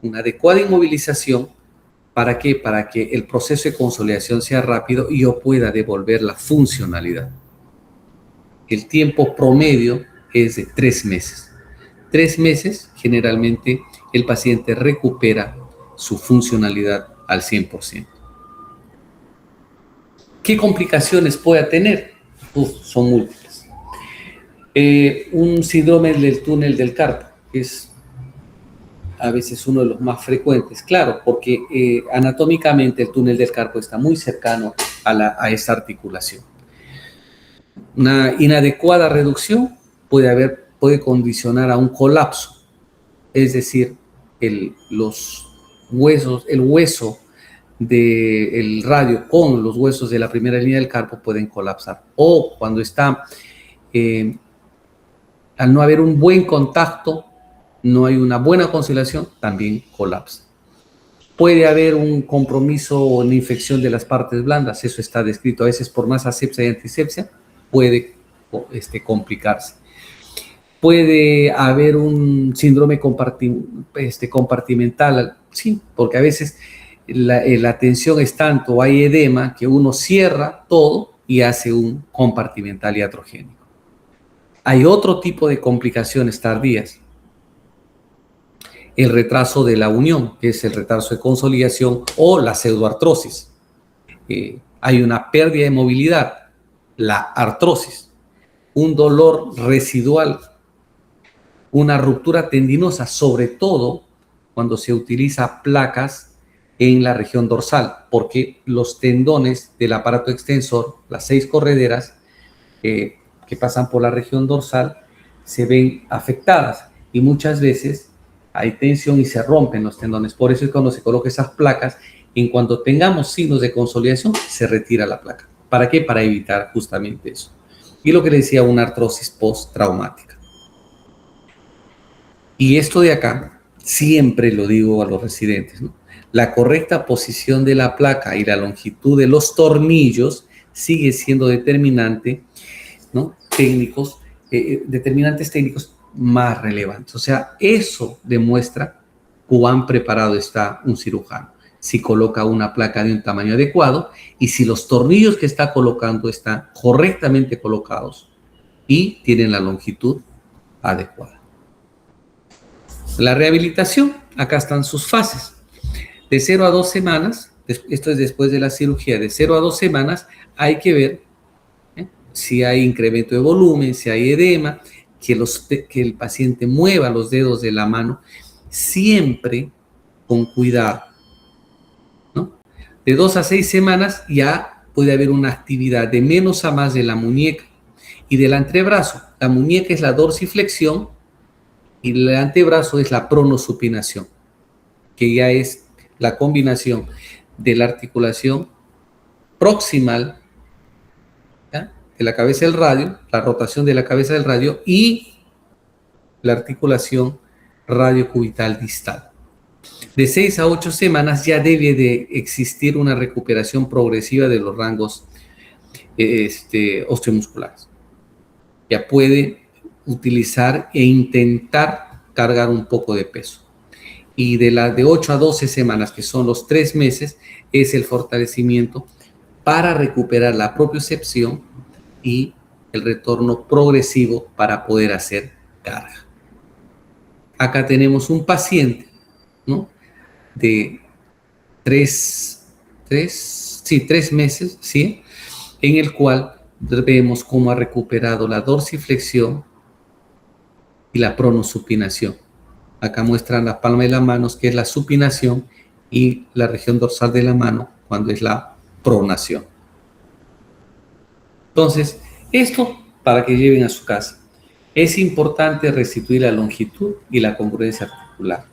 una adecuada inmovilización. ¿Para qué? Para que el proceso de consolidación sea rápido y yo pueda devolver la funcionalidad. El tiempo promedio es de 3 meses. 3 meses, generalmente, el paciente recupera su funcionalidad al 100%. ¿Qué complicaciones puede tener? Son múltiples. Un síndrome del túnel del carpo, que es a veces uno de los más frecuentes, claro, porque anatómicamente el túnel del carpo está muy cercano a esta articulación. Una inadecuada reducción puede condicionar a un colapso es decir, los huesos, el hueso del radio con los huesos de la primera línea del carpo pueden colapsar. O cuando está, al no haber un buen contacto, no hay una buena conciliación, también colapsa. Puede haber un compromiso o una infección de las partes blandas, eso está descrito. A veces por más asepsia y antisepsia puede complicarse. Puede haber un síndrome compartimental, sí, porque a veces la tensión es tanto, hay edema, que uno cierra todo y hace un compartimental iatrogénico. Hay otro tipo de complicaciones tardías. El retraso de la unión, que es el retraso de consolidación, o la pseudoartrosis. Hay una pérdida de movilidad, la artrosis, un dolor residual, una ruptura tendinosa, sobre todo cuando se utiliza placas en la región dorsal, porque los tendones del aparato extensor, las 6 correderas que pasan por la región dorsal, se ven afectadas y muchas veces hay tensión y se rompen los tendones. Por eso es cuando se colocan esas placas, en cuanto tengamos signos de consolidación, se retira la placa. ¿Para qué? Para evitar justamente eso. Y lo que le decía, una artrosis postraumática. Y esto de acá, siempre lo digo a los residentes, ¿no? La correcta posición de la placa y la longitud de los tornillos sigue siendo determinante, ¿no? Determinantes técnicos más relevantes. O sea, eso demuestra cuán preparado está un cirujano. Si coloca una placa de un tamaño adecuado y si los tornillos que está colocando están correctamente colocados y tienen la longitud adecuada. La rehabilitación, acá están sus fases. De 0 a 2 semanas, esto es después de la cirugía, de 0 a 2 semanas hay que ver si hay incremento de volumen, si hay edema, que el paciente mueva los dedos de la mano, siempre con cuidado, ¿no? De 2 a 6 semanas ya puede haber una actividad de menos a más de la muñeca y del antebrazo. La muñeca es la dorsiflexión y el antebrazo es la pronosupinación, que ya es la combinación de la articulación proximal, ¿ya?, de la cabeza del radio, la rotación de la cabeza del radio y la articulación radiocubital distal. De 6 a 8 semanas ya debe de existir una recuperación progresiva de los rangos osteomusculares. Ya puede utilizar e intentar cargar un poco de peso. Y de 8 a 12 semanas, que son los 3 meses, es el fortalecimiento para recuperar la propiocepción y el retorno progresivo para poder hacer carga. Acá tenemos un paciente, ¿no?, de 3 meses, ¿sí?, en el cual vemos cómo ha recuperado la dorsiflexión y la pronosupinación. Acá muestran la palma de las manos, que es la supinación, y la región dorsal de la mano, cuando es la pronación. Entonces, esto para que lleven a su casa. Es importante restituir la longitud y la congruencia articular.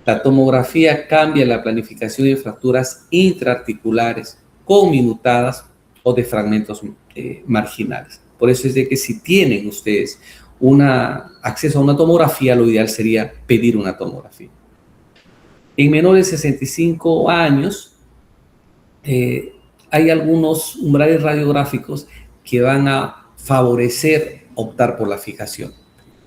La tomografía cambia la planificación de fracturas intraarticulares conminutadas o de fragmentos marginales. Por eso es de que si tienen ustedes acceso a una tomografía, lo ideal sería pedir una tomografía. En menores de 65 años, hay algunos umbrales radiográficos que van a favorecer optar por la fijación.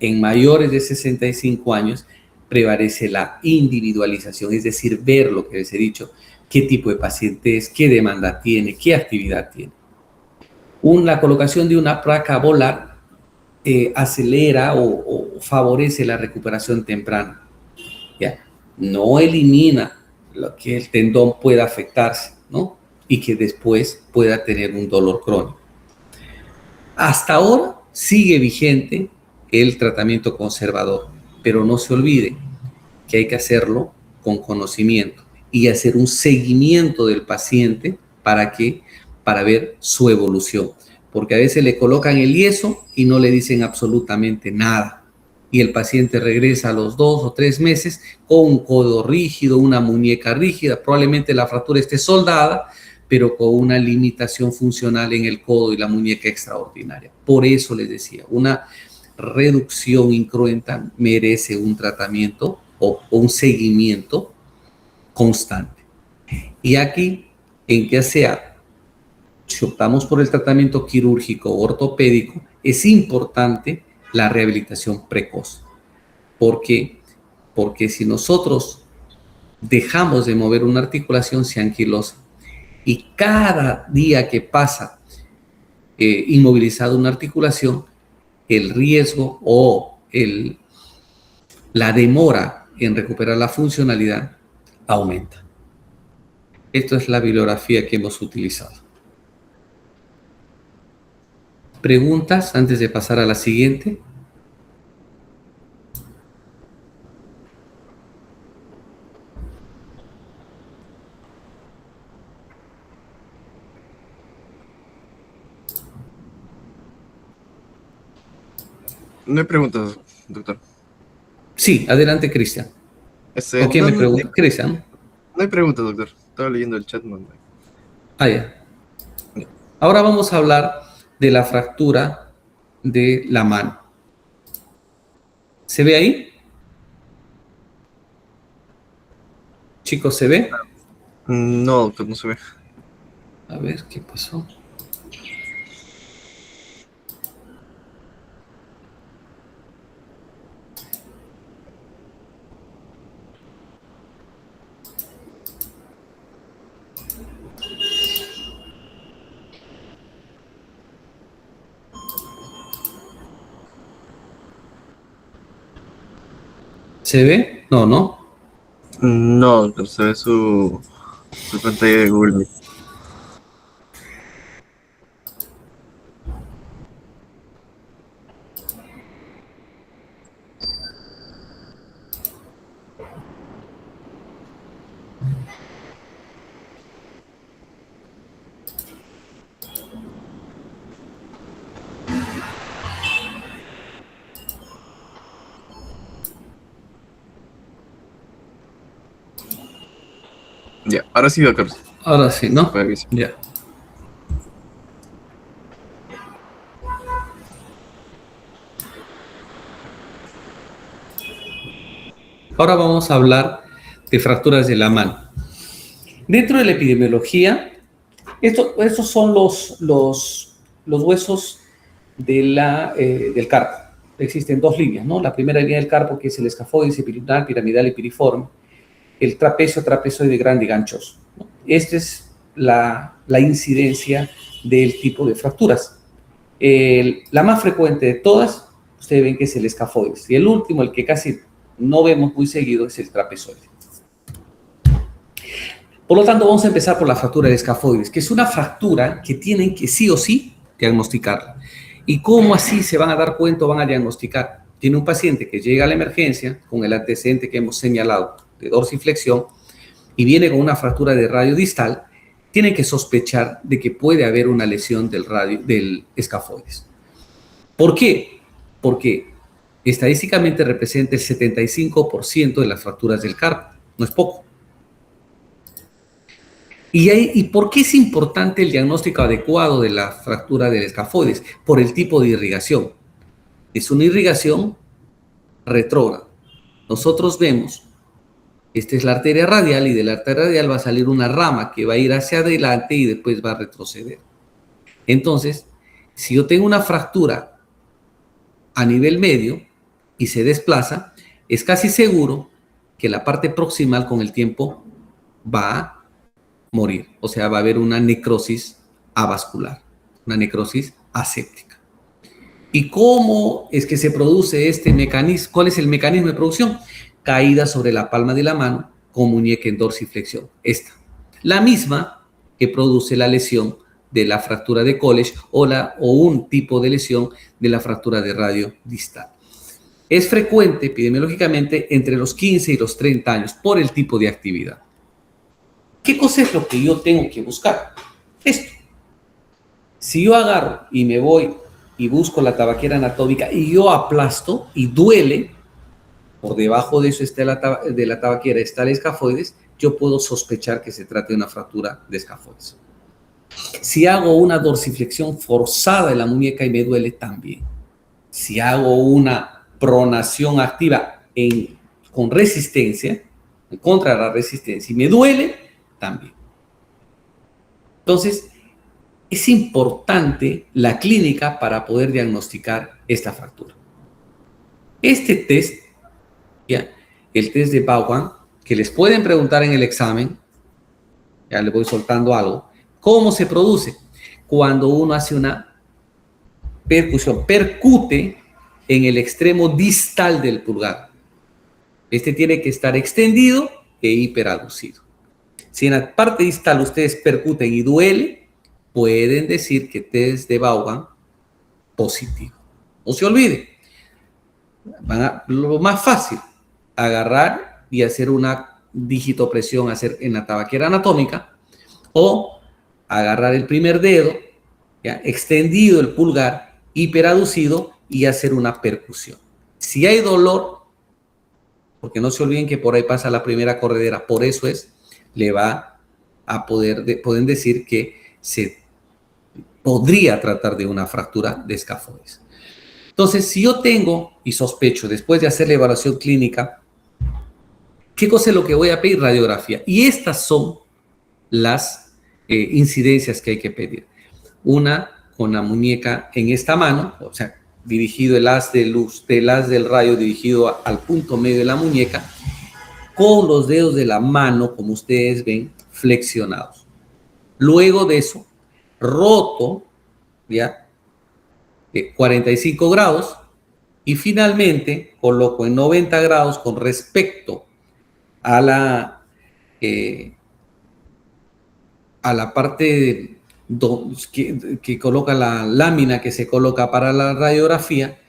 En mayores de 65 años prevalece la individualización, es decir, ver lo que les he dicho, qué tipo de paciente es, qué demanda tiene, qué actividad tiene. La colocación de una placa volar acelera o favorece la recuperación temprana. ¿Ya? No elimina lo que el tendón pueda afectarse, ¿no?, y que después pueda tener un dolor crónico. Hasta ahora sigue vigente el tratamiento conservador, pero no se olvide que hay que hacerlo con conocimiento y hacer un seguimiento del paciente para ver su evolución, porque a veces le colocan el yeso y no le dicen absolutamente nada y el paciente regresa a los 2 o 3 meses con un codo rígido, una muñeca rígida, probablemente la fractura esté soldada, pero con una limitación funcional en el codo y la muñeca extraordinaria. Por eso les decía, una reducción incruenta merece un tratamiento o un seguimiento constante. Y aquí, en que sea, si optamos por el tratamiento quirúrgico o ortopédico, es importante la rehabilitación precoz. ¿Por qué? Porque si nosotros dejamos de mover una articulación, se anquilosa. Y cada día que pasa inmovilizada una articulación, el riesgo o la demora en recuperar la funcionalidad aumenta. Esta es la bibliografía que hemos utilizado. ¿Preguntas antes de pasar a la siguiente? No hay preguntas, doctor. Sí, adelante, Cristian. ¿O quién me pregunta? Cristian. No hay preguntas, doctor. Estaba leyendo el chat. Ah, ya. Ahora vamos a hablar de la fractura de la mano. ¿Se ve ahí? Chicos, ¿se ve? No, doctor, no se ve. A ver, ¿qué pasó? ¿Se ve? No, no. No, doctor, se ve su pantalla de Google Meet. Ya, ahora sí, doctor. Ahora sí, ¿no? Ya. Ahora vamos a hablar de fracturas de la mano. Dentro de la epidemiología, estos son los huesos del carpo. Existen dos líneas, ¿no? La primera línea del carpo, que es el escafoides, epilumbar, piramidal y piriforme. El trapecio, trapezoide grande y ganchoso, ¿no? Esta es la incidencia del tipo de fracturas. La más frecuente de todas, ustedes ven que es el escafoides. Y el último, el que casi no vemos muy seguido, es el trapezoide. Por lo tanto, vamos a empezar por la fractura de escafoides, que es una fractura que tienen que sí o sí diagnosticarla. ¿Y cómo así se van a dar cuenta o van a diagnosticar? Tiene un paciente que llega a la emergencia con el antecedente que hemos señalado de dorsiflexión y viene con una fractura de radio distal, tienen que sospechar de que puede haber una lesión del escafoides. ¿Por qué? Porque estadísticamente representa el 75% de las fracturas del carpo, no es poco. ¿Y por qué es importante el diagnóstico adecuado de la fractura del escafoides? Por el tipo de irrigación. Es una irrigación retrógrada. Nosotros vemos, esta es la arteria radial y de la arteria radial va a salir una rama que va a ir hacia adelante y después va a retroceder. Entonces, si yo tengo una fractura a nivel medio y se desplaza, es casi seguro que la parte proximal con el tiempo va a morir, o sea, va a haber una necrosis avascular, una necrosis aséptica. ¿Y cómo es que se produce este mecanismo? ¿Cuál es el mecanismo de producción? Caída sobre la palma de la mano con muñeca en dorsiflexión. Esta, la misma que produce la lesión de la fractura de College o un tipo de lesión de la fractura de radio distal. Es frecuente epidemiológicamente entre los 15 y los 30 años por el tipo de actividad. ¿Qué cosa es lo que yo tengo que buscar? Esto. Si yo agarro y me voy y busco la tabaquera anatómica y yo aplasto y duele, por debajo de eso está de la tabaquera está el escafoides, yo puedo sospechar que se trata de una fractura de escafoides. Si hago una dorsiflexión forzada en la muñeca y me duele, también. Si hago una pronación activa con resistencia, contra la resistencia, y me duele, también. Entonces, es importante la clínica para poder diagnosticar esta fractura. Este test, ya, el test de Vaughan, que les pueden preguntar en el examen, ya les voy soltando algo, ¿cómo se produce? Cuando uno hace una percusión, percute en el extremo distal del pulgar. Este tiene que estar extendido e hiperaducido. Si en la parte distal ustedes percuten y duele, pueden decir que test de Vaughan positivo. No se olvide, lo más fácil, agarrar y hacer una digitopresión en la tabaquera anatómica, o agarrar el primer dedo, ya, extendido el pulgar, hiperaducido, y hacer una percusión. Si hay dolor, porque no se olviden que por ahí pasa la primera corredera, por eso le va a pueden decir que se podría tratar de una fractura de escafoides. Entonces, si yo tengo y sospecho, después de hacer la evaluación clínica, ¿qué cosa es lo que voy a pedir? Radiografía. Y estas son las incidencias que hay que pedir. Una con la muñeca en esta mano, o sea, dirigido el haz de luz, el haz del rayo dirigido al punto medio de la muñeca, con los dedos de la mano, como ustedes ven, flexionados. Luego de eso, roto, ya, 45 grados, y finalmente coloco en 90 grados con respecto a la parte que coloca la lámina que se coloca para la radiografía,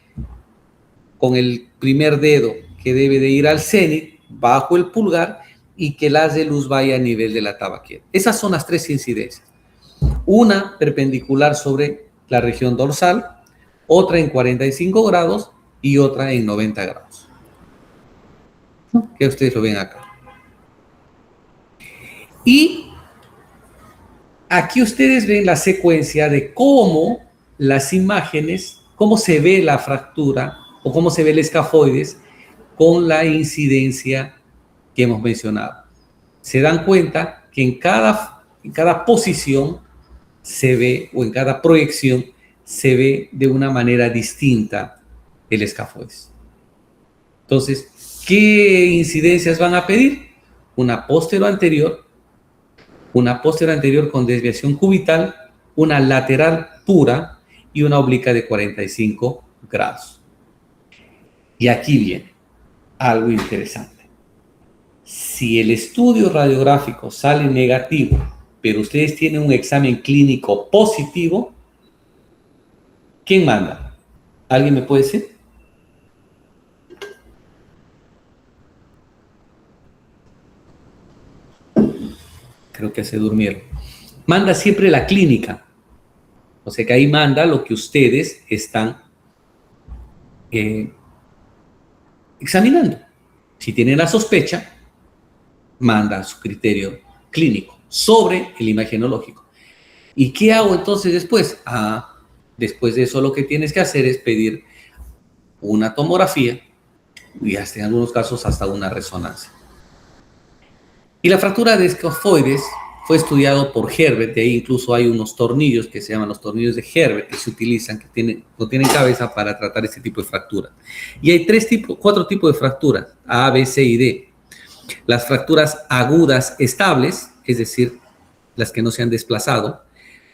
con el primer dedo que debe de ir al cenit, bajo el pulgar, y que el haz de luz vaya a nivel de la tabaquera. Esas son las tres incidencias. Una perpendicular sobre la región dorsal, otra en 45 grados y otra en 90 grados. Que ustedes lo ven acá. Y aquí ustedes ven la secuencia de cómo las imágenes, cómo se ve la fractura o cómo se ve el escafoides con la incidencia que hemos mencionado. Se dan cuenta que en cada posición se ve, o en cada proyección se ve de una manera distinta el escafoides. Entonces, ¿qué incidencias van a pedir? Una póstero-anterior con desviación cubital, una lateral pura y una oblicuo de 45 grados. Y aquí viene algo interesante. Si el estudio radiográfico sale negativo, pero ustedes tienen un examen clínico positivo, ¿quién manda? ¿Alguien me puede decir? Creo que se durmieron. Manda siempre la clínica. O sea que ahí manda lo que ustedes están examinando. Si tienen la sospecha, manda su criterio clínico sobre el imagenológico. ¿Y qué hago entonces después? Después de eso lo que tienes que hacer es pedir una tomografía y hasta en algunos casos hasta una resonancia. Y la fractura de escafoides fue estudiado por Herbert, de ahí incluso hay unos tornillos que se llaman los tornillos de Herbert que se utilizan, que no tienen cabeza para tratar este tipo de fracturas. Y hay 4 tipos de fracturas, A, B, C y D. Las fracturas agudas estables, es decir, las que no se han desplazado.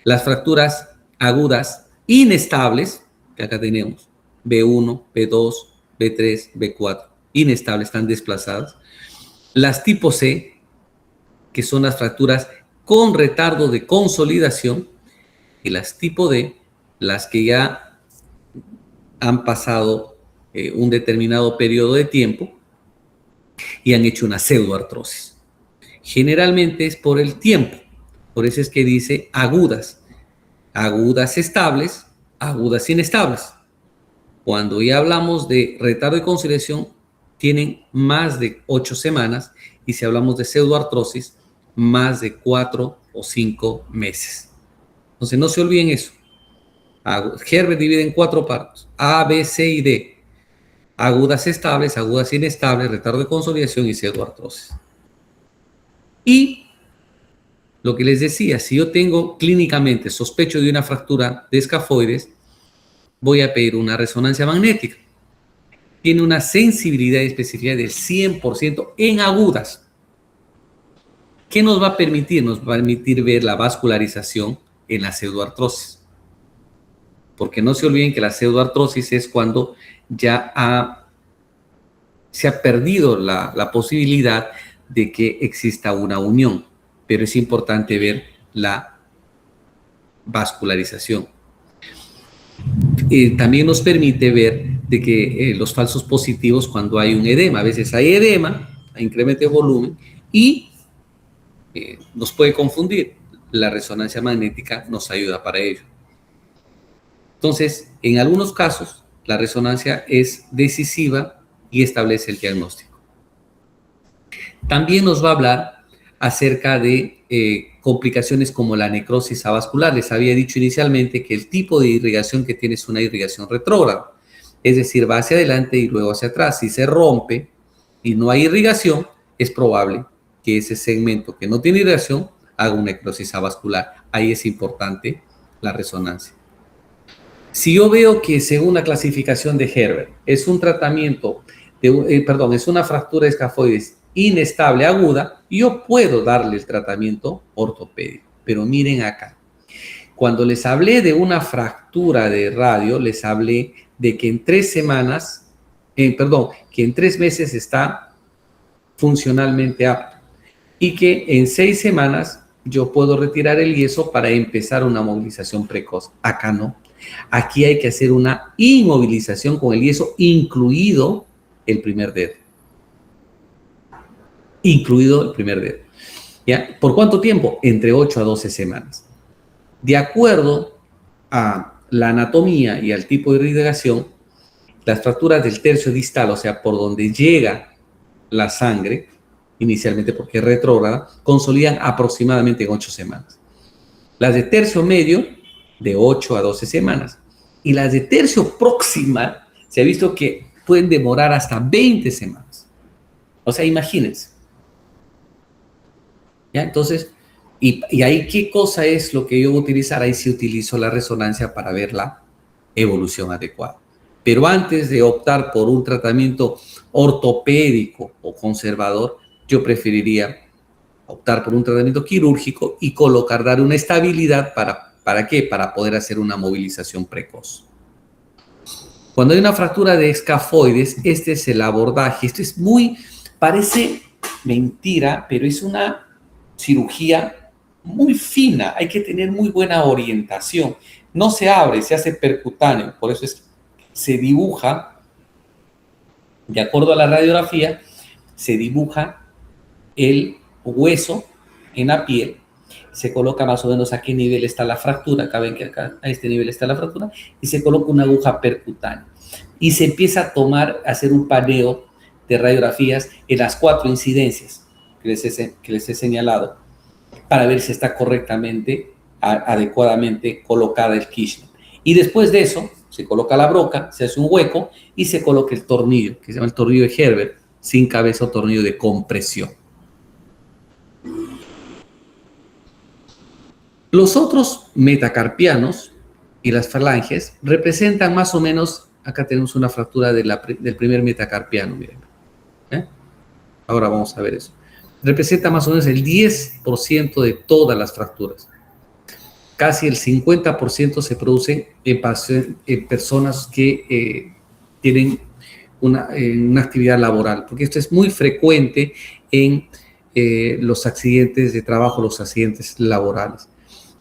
Las fracturas agudas inestables, que acá tenemos, B1, B2, B3, B4, inestables, están desplazadas. Las tipo C, que son las fracturas con retardo de consolidación, y las tipo D, las que ya han pasado un determinado periodo de tiempo y han hecho una pseudoartrosis. Generalmente es por el tiempo, por eso es que dice agudas estables, agudas inestables. Cuando ya hablamos de retardo de consolidación, tienen más de 8 semanas, y si hablamos de pseudoartrosis, más de 4 o 5 meses. Entonces, no se olviden eso. Herbert divide en 4 partes: A, B, C y D. Agudas estables, agudas inestables, retardo de consolidación y pseudoartrosis. Y lo que les decía, si yo tengo clínicamente sospecho de una fractura de escafoides, voy a pedir una resonancia magnética. Tiene una sensibilidad y especificidad del 100% en agudas. ¿Qué nos va a permitir? Nos va a permitir ver la vascularización en la pseudoartrosis. Porque no se olviden que la pseudoartrosis es cuando ya se ha perdido la posibilidad de que exista una unión, pero es importante ver la vascularización. También nos permite ver de que los falsos positivos cuando hay un edema. A veces hay edema, hay incremento de volumen y nos puede confundir. La resonancia magnética nos ayuda para ello. Entonces, en algunos casos, la resonancia es decisiva y establece el diagnóstico. También nos va a hablar acerca de complicaciones como la necrosis avascular. Les había dicho inicialmente que el tipo de irrigación que tiene es una irrigación retrógrada, es decir, va hacia adelante y luego hacia atrás. Si se rompe y no hay irrigación, es probable que ese segmento que no tiene irrigación haga una necrosis avascular. Ahí es importante la resonancia. Si yo veo que según la clasificación de Herbert es un tratamiento, es una fractura de escafoides inestable aguda, yo puedo darle el tratamiento ortopédico. Pero miren acá, cuando les hablé de una fractura de radio, les hablé de que en 3 semanas, que en 3 meses está funcionalmente apto y que en 6 semanas yo puedo retirar el yeso para empezar una movilización precoz. Acá no. Aquí hay que hacer una inmovilización con el yeso, incluido el primer dedo. ¿Ya? ¿Por cuánto tiempo? Entre 8 a 12 semanas. De acuerdo a la anatomía y al tipo de irrigación, las fracturas del tercio distal, o sea, por donde llega la sangre, inicialmente porque es retrógrada, consolidan aproximadamente en 8 semanas. Las de tercio medio, de 8 a 12 semanas. Y las de tercio proximal, se ha visto que pueden demorar hasta 20 semanas. O sea, imagínense. ¿Ya? Entonces, y ahí, ¿qué cosa es lo que yo voy a utilizar? Ahí sí utilizo la resonancia para ver la evolución adecuada. Pero antes de optar por un tratamiento ortopédico o conservador, yo preferiría optar por un tratamiento quirúrgico y dar una estabilidad ¿para qué? Para poder hacer una movilización precoz. Cuando hay una fractura de escafoides, este es el abordaje. Esto es parece mentira, pero es una cirugía muy fina. Hay que tener muy buena orientación. No se abre, se hace percutáneo. Por eso se dibuja, de acuerdo a la radiografía, se dibuja el hueso en la piel, se coloca más o menos a qué nivel está la fractura. Acá ven que acá a este nivel está la fractura, y se coloca una aguja percutánea y se empieza a hacer un paneo de radiografías en las 4 incidencias que les he señalado, para ver si está correctamente, adecuadamente colocada el Kirchner. Y después de eso se coloca la broca, se hace un hueco y se coloca el tornillo, que se llama el tornillo de Herbert, sin cabeza o tornillo de compresión. Los otros metacarpianos y las falanges representan más o menos, acá tenemos una fractura del primer metacarpiano, miren. Ahora vamos a ver eso. Representa más o menos el 10% de todas las fracturas. Casi el 50% se producen en personas que tienen una actividad laboral, porque esto es muy frecuente en los accidentes de trabajo, los accidentes laborales.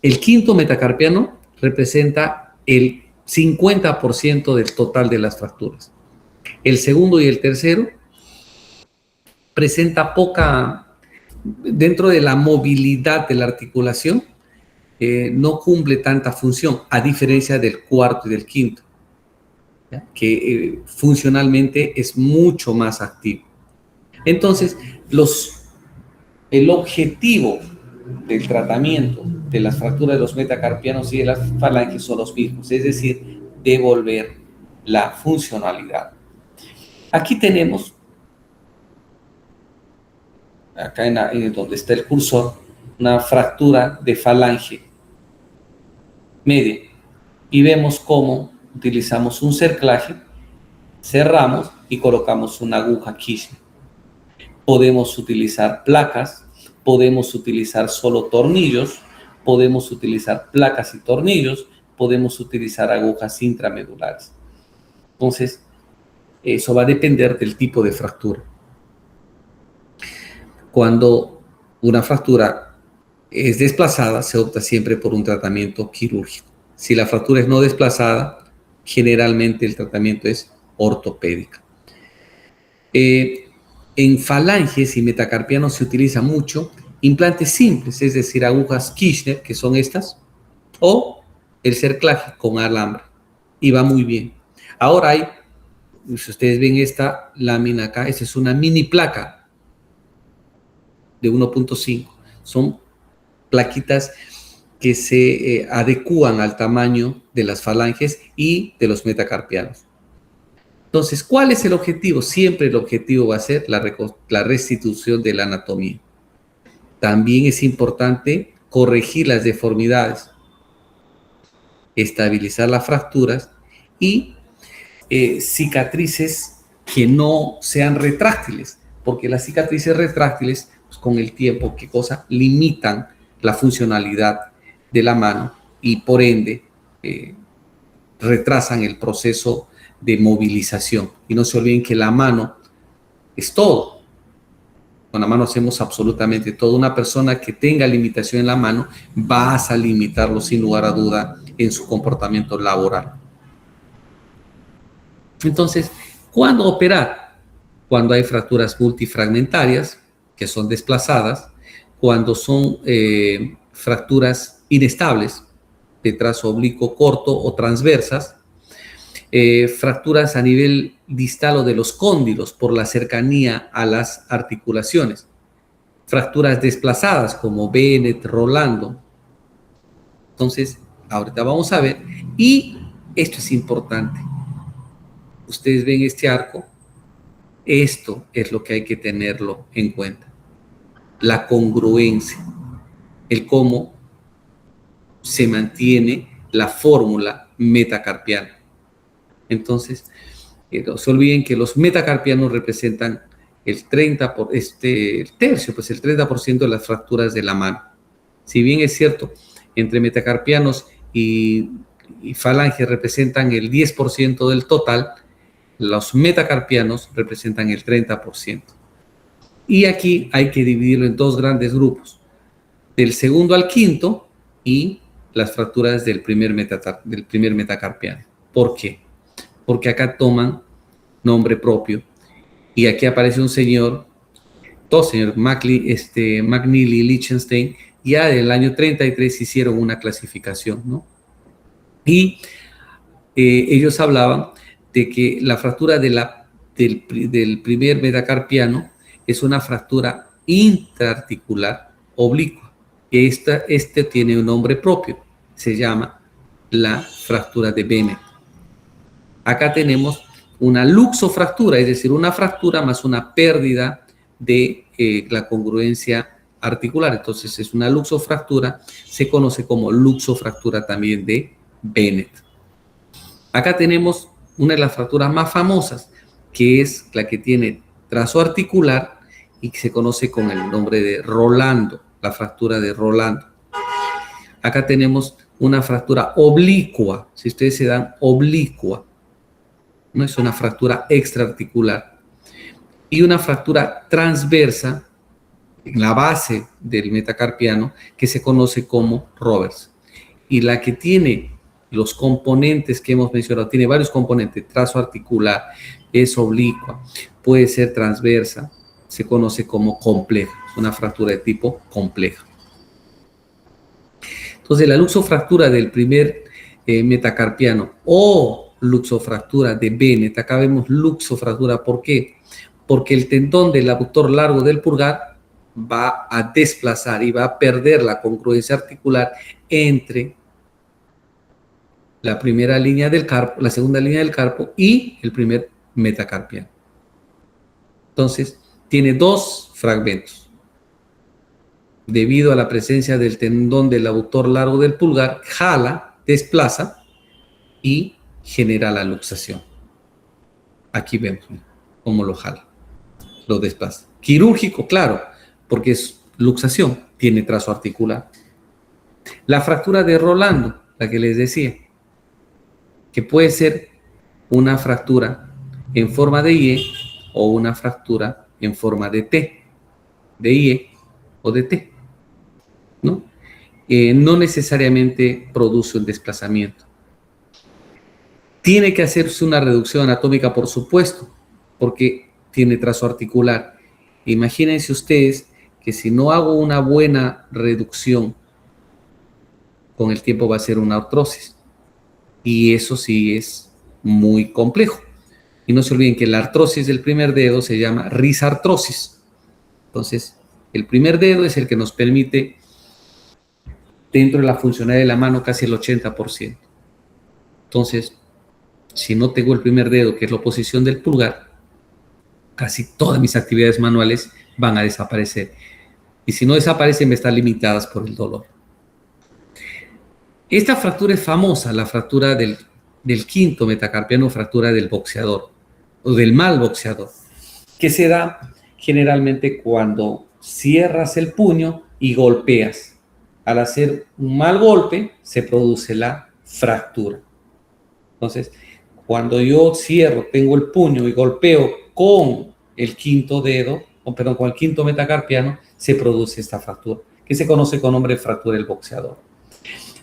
El quinto metacarpiano representa el 50% del total de las fracturas. El segundo y el tercero presenta dentro de la movilidad de la articulación, no cumple tanta función, a diferencia del cuarto y del quinto, ¿ya? Que funcionalmente es mucho más activo. Entonces, el objetivo del tratamiento de las fracturas de los metacarpianos y de las falanges son los mismos, es decir, devolver la funcionalidad. Aquí tenemos, acá en donde está el cursor, una fractura de falange media y vemos cómo utilizamos un cerclaje, cerramos y colocamos una aguja Kirchner. Podemos utilizar placas, podemos utilizar solo tornillos, podemos utilizar placas y tornillos, podemos utilizar agujas intramedulares. Entonces, eso va a depender del tipo de fractura. Cuando una fractura es desplazada, se opta siempre por un tratamiento quirúrgico. Si la fractura es no desplazada, generalmente el tratamiento es ortopédico. En falanges y metacarpianos se utiliza mucho implantes simples, es decir, agujas Kirchner, que son estas, o el cerclaje con alambre, y va muy bien. Ahora hay, si ustedes ven esta lámina acá, esta es una mini placa de 1.5, son plaquitas que se adecúan al tamaño de las falanges y de los metacarpianos. Entonces, ¿cuál es el objetivo? Siempre el objetivo va a ser la restitución de la anatomía. También es importante corregir las deformidades, estabilizar las fracturas y cicatrices que no sean retráctiles, porque las cicatrices retráctiles, pues, con el tiempo, ¿qué cosa? Limitan la funcionalidad de la mano y por ende retrasan el proceso de movilización. Y no se olviden que la mano es todo. Con la mano hacemos absolutamente todo. Una persona que tenga limitación en la mano vas a limitarlo sin lugar a duda en su comportamiento laboral. Entonces, ¿cuándo operar? Cuando hay fracturas multifragmentarias que son desplazadas, cuando son fracturas inestables de trazo oblicuo corto o transversas, fracturas a nivel distal o de los cóndilos por la cercanía a las articulaciones, fracturas desplazadas como Bennett, Rolando. Entonces, ahorita vamos a ver, y esto es importante. Ustedes ven este arco, esto es lo que hay que tenerlo en cuenta. La congruencia, el cómo se mantiene la fórmula metacarpiana. Entonces, no se olviden que los metacarpianos representan el 30% de las fracturas de la mano. Si bien es cierto, entre metacarpianos y falanges representan el 10% del total, los metacarpianos representan el 30%. Y aquí hay que dividirlo en dos grandes grupos, del segundo al quinto y las fracturas del primer metacarpiano. ¿Por qué? Porque acá toman nombre propio y aquí aparece un señor, señor McNeely y Lichtenstein, ya del año 33 hicieron una clasificación, ¿no? Y ellos hablaban de que la fractura del primer metacarpiano es una fractura intraarticular oblicua. Este tiene un nombre propio, se llama la fractura de Bennett. Acá tenemos una luxofractura, es decir, una fractura más una pérdida de la congruencia articular. Entonces es una luxofractura, se conoce como luxofractura también de Bennett. Acá tenemos una de las fracturas más famosas, que es la que tiene trazo articular y que se conoce con el nombre de Rolando, la fractura de Rolando. Acá tenemos una fractura oblicua, si ustedes se dan oblicua, no es una fractura extraarticular, y una fractura transversa en la base del metacarpiano que se conoce como Roberts. Y la que tiene los componentes que hemos mencionado, tiene varios componentes, trazo articular, es oblicua, puede ser transversa, se conoce como compleja, es una fractura de tipo compleja. Entonces, la luxofractura del primer metacarpiano o luxofractura de Bennett, acá vemos luxofractura, ¿por qué? Porque el tendón del abductor largo del pulgar va a desplazar y va a perder la congruencia articular entre la primera línea del carpo, la segunda línea del carpo y el primer metacarpiano. Entonces, tiene dos fragmentos. Debido a la presencia del tendón del abductor largo del pulgar, jala, desplaza y genera la luxación. Aquí vemos cómo lo jala, lo desplaza. Quirúrgico, claro, porque es luxación, tiene trazo articular. La fractura de Rolando, la que les decía, que puede ser una fractura en forma de IE o una fractura en forma de T, de IE o de T, ¿no? No necesariamente produce un desplazamiento. Tiene que hacerse una reducción anatómica, por supuesto, porque tiene trazo articular. Imagínense ustedes que si no hago una buena reducción, con el tiempo va a ser una artrosis. Y eso sí es muy complejo. Y no se olviden que la artrosis del primer dedo se llama risartrosis. Entonces, el primer dedo es el que nos permite, dentro de la funcionalidad de la mano, casi el 80%. Entonces, si no tengo el primer dedo, que es la oposición del pulgar, casi todas mis actividades manuales van a desaparecer. Y si no desaparecen, me están limitadas por el dolor. Esta fractura es famosa, la fractura del quinto metacarpiano, fractura del boxeador o del mal boxeador, que se da generalmente cuando cierras el puño y golpeas. Al hacer un mal golpe, se produce la fractura. Entonces, cuando yo cierro, tengo el puño y golpeo con el quinto dedo, con el quinto metacarpiano, se produce esta fractura, que se conoce con nombre de fractura del boxeador.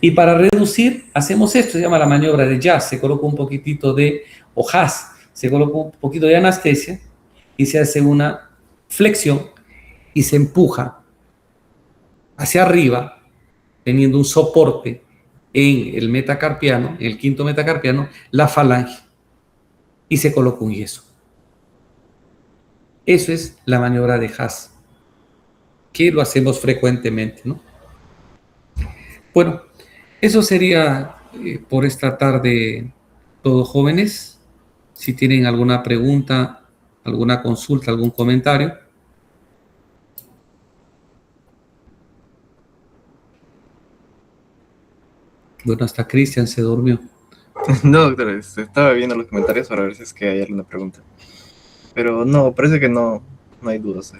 Y para reducir, hacemos esto, se llama la maniobra de jazz. Se coloca un poquitito de hojas, se coloca un poquito de anestesia y se hace una flexión y se empuja hacia arriba, teniendo un soporte en el metacarpiano, en el quinto metacarpiano, la falange, y se coloca un yeso. Eso es la maniobra de Haas, que lo hacemos frecuentemente, ¿no? Bueno, eso sería por esta tarde todo, jóvenes. Si tienen alguna pregunta, alguna consulta, algún comentario. Bueno, hasta Cristian se durmió. No, doctor, estaba viendo los comentarios para ver si es que hay alguna pregunta. Pero no, parece que no hay dudas.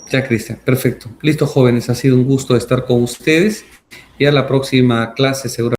Ya, Cristian, perfecto. Listo, jóvenes, ha sido un gusto estar con ustedes y a la próxima clase seguramente.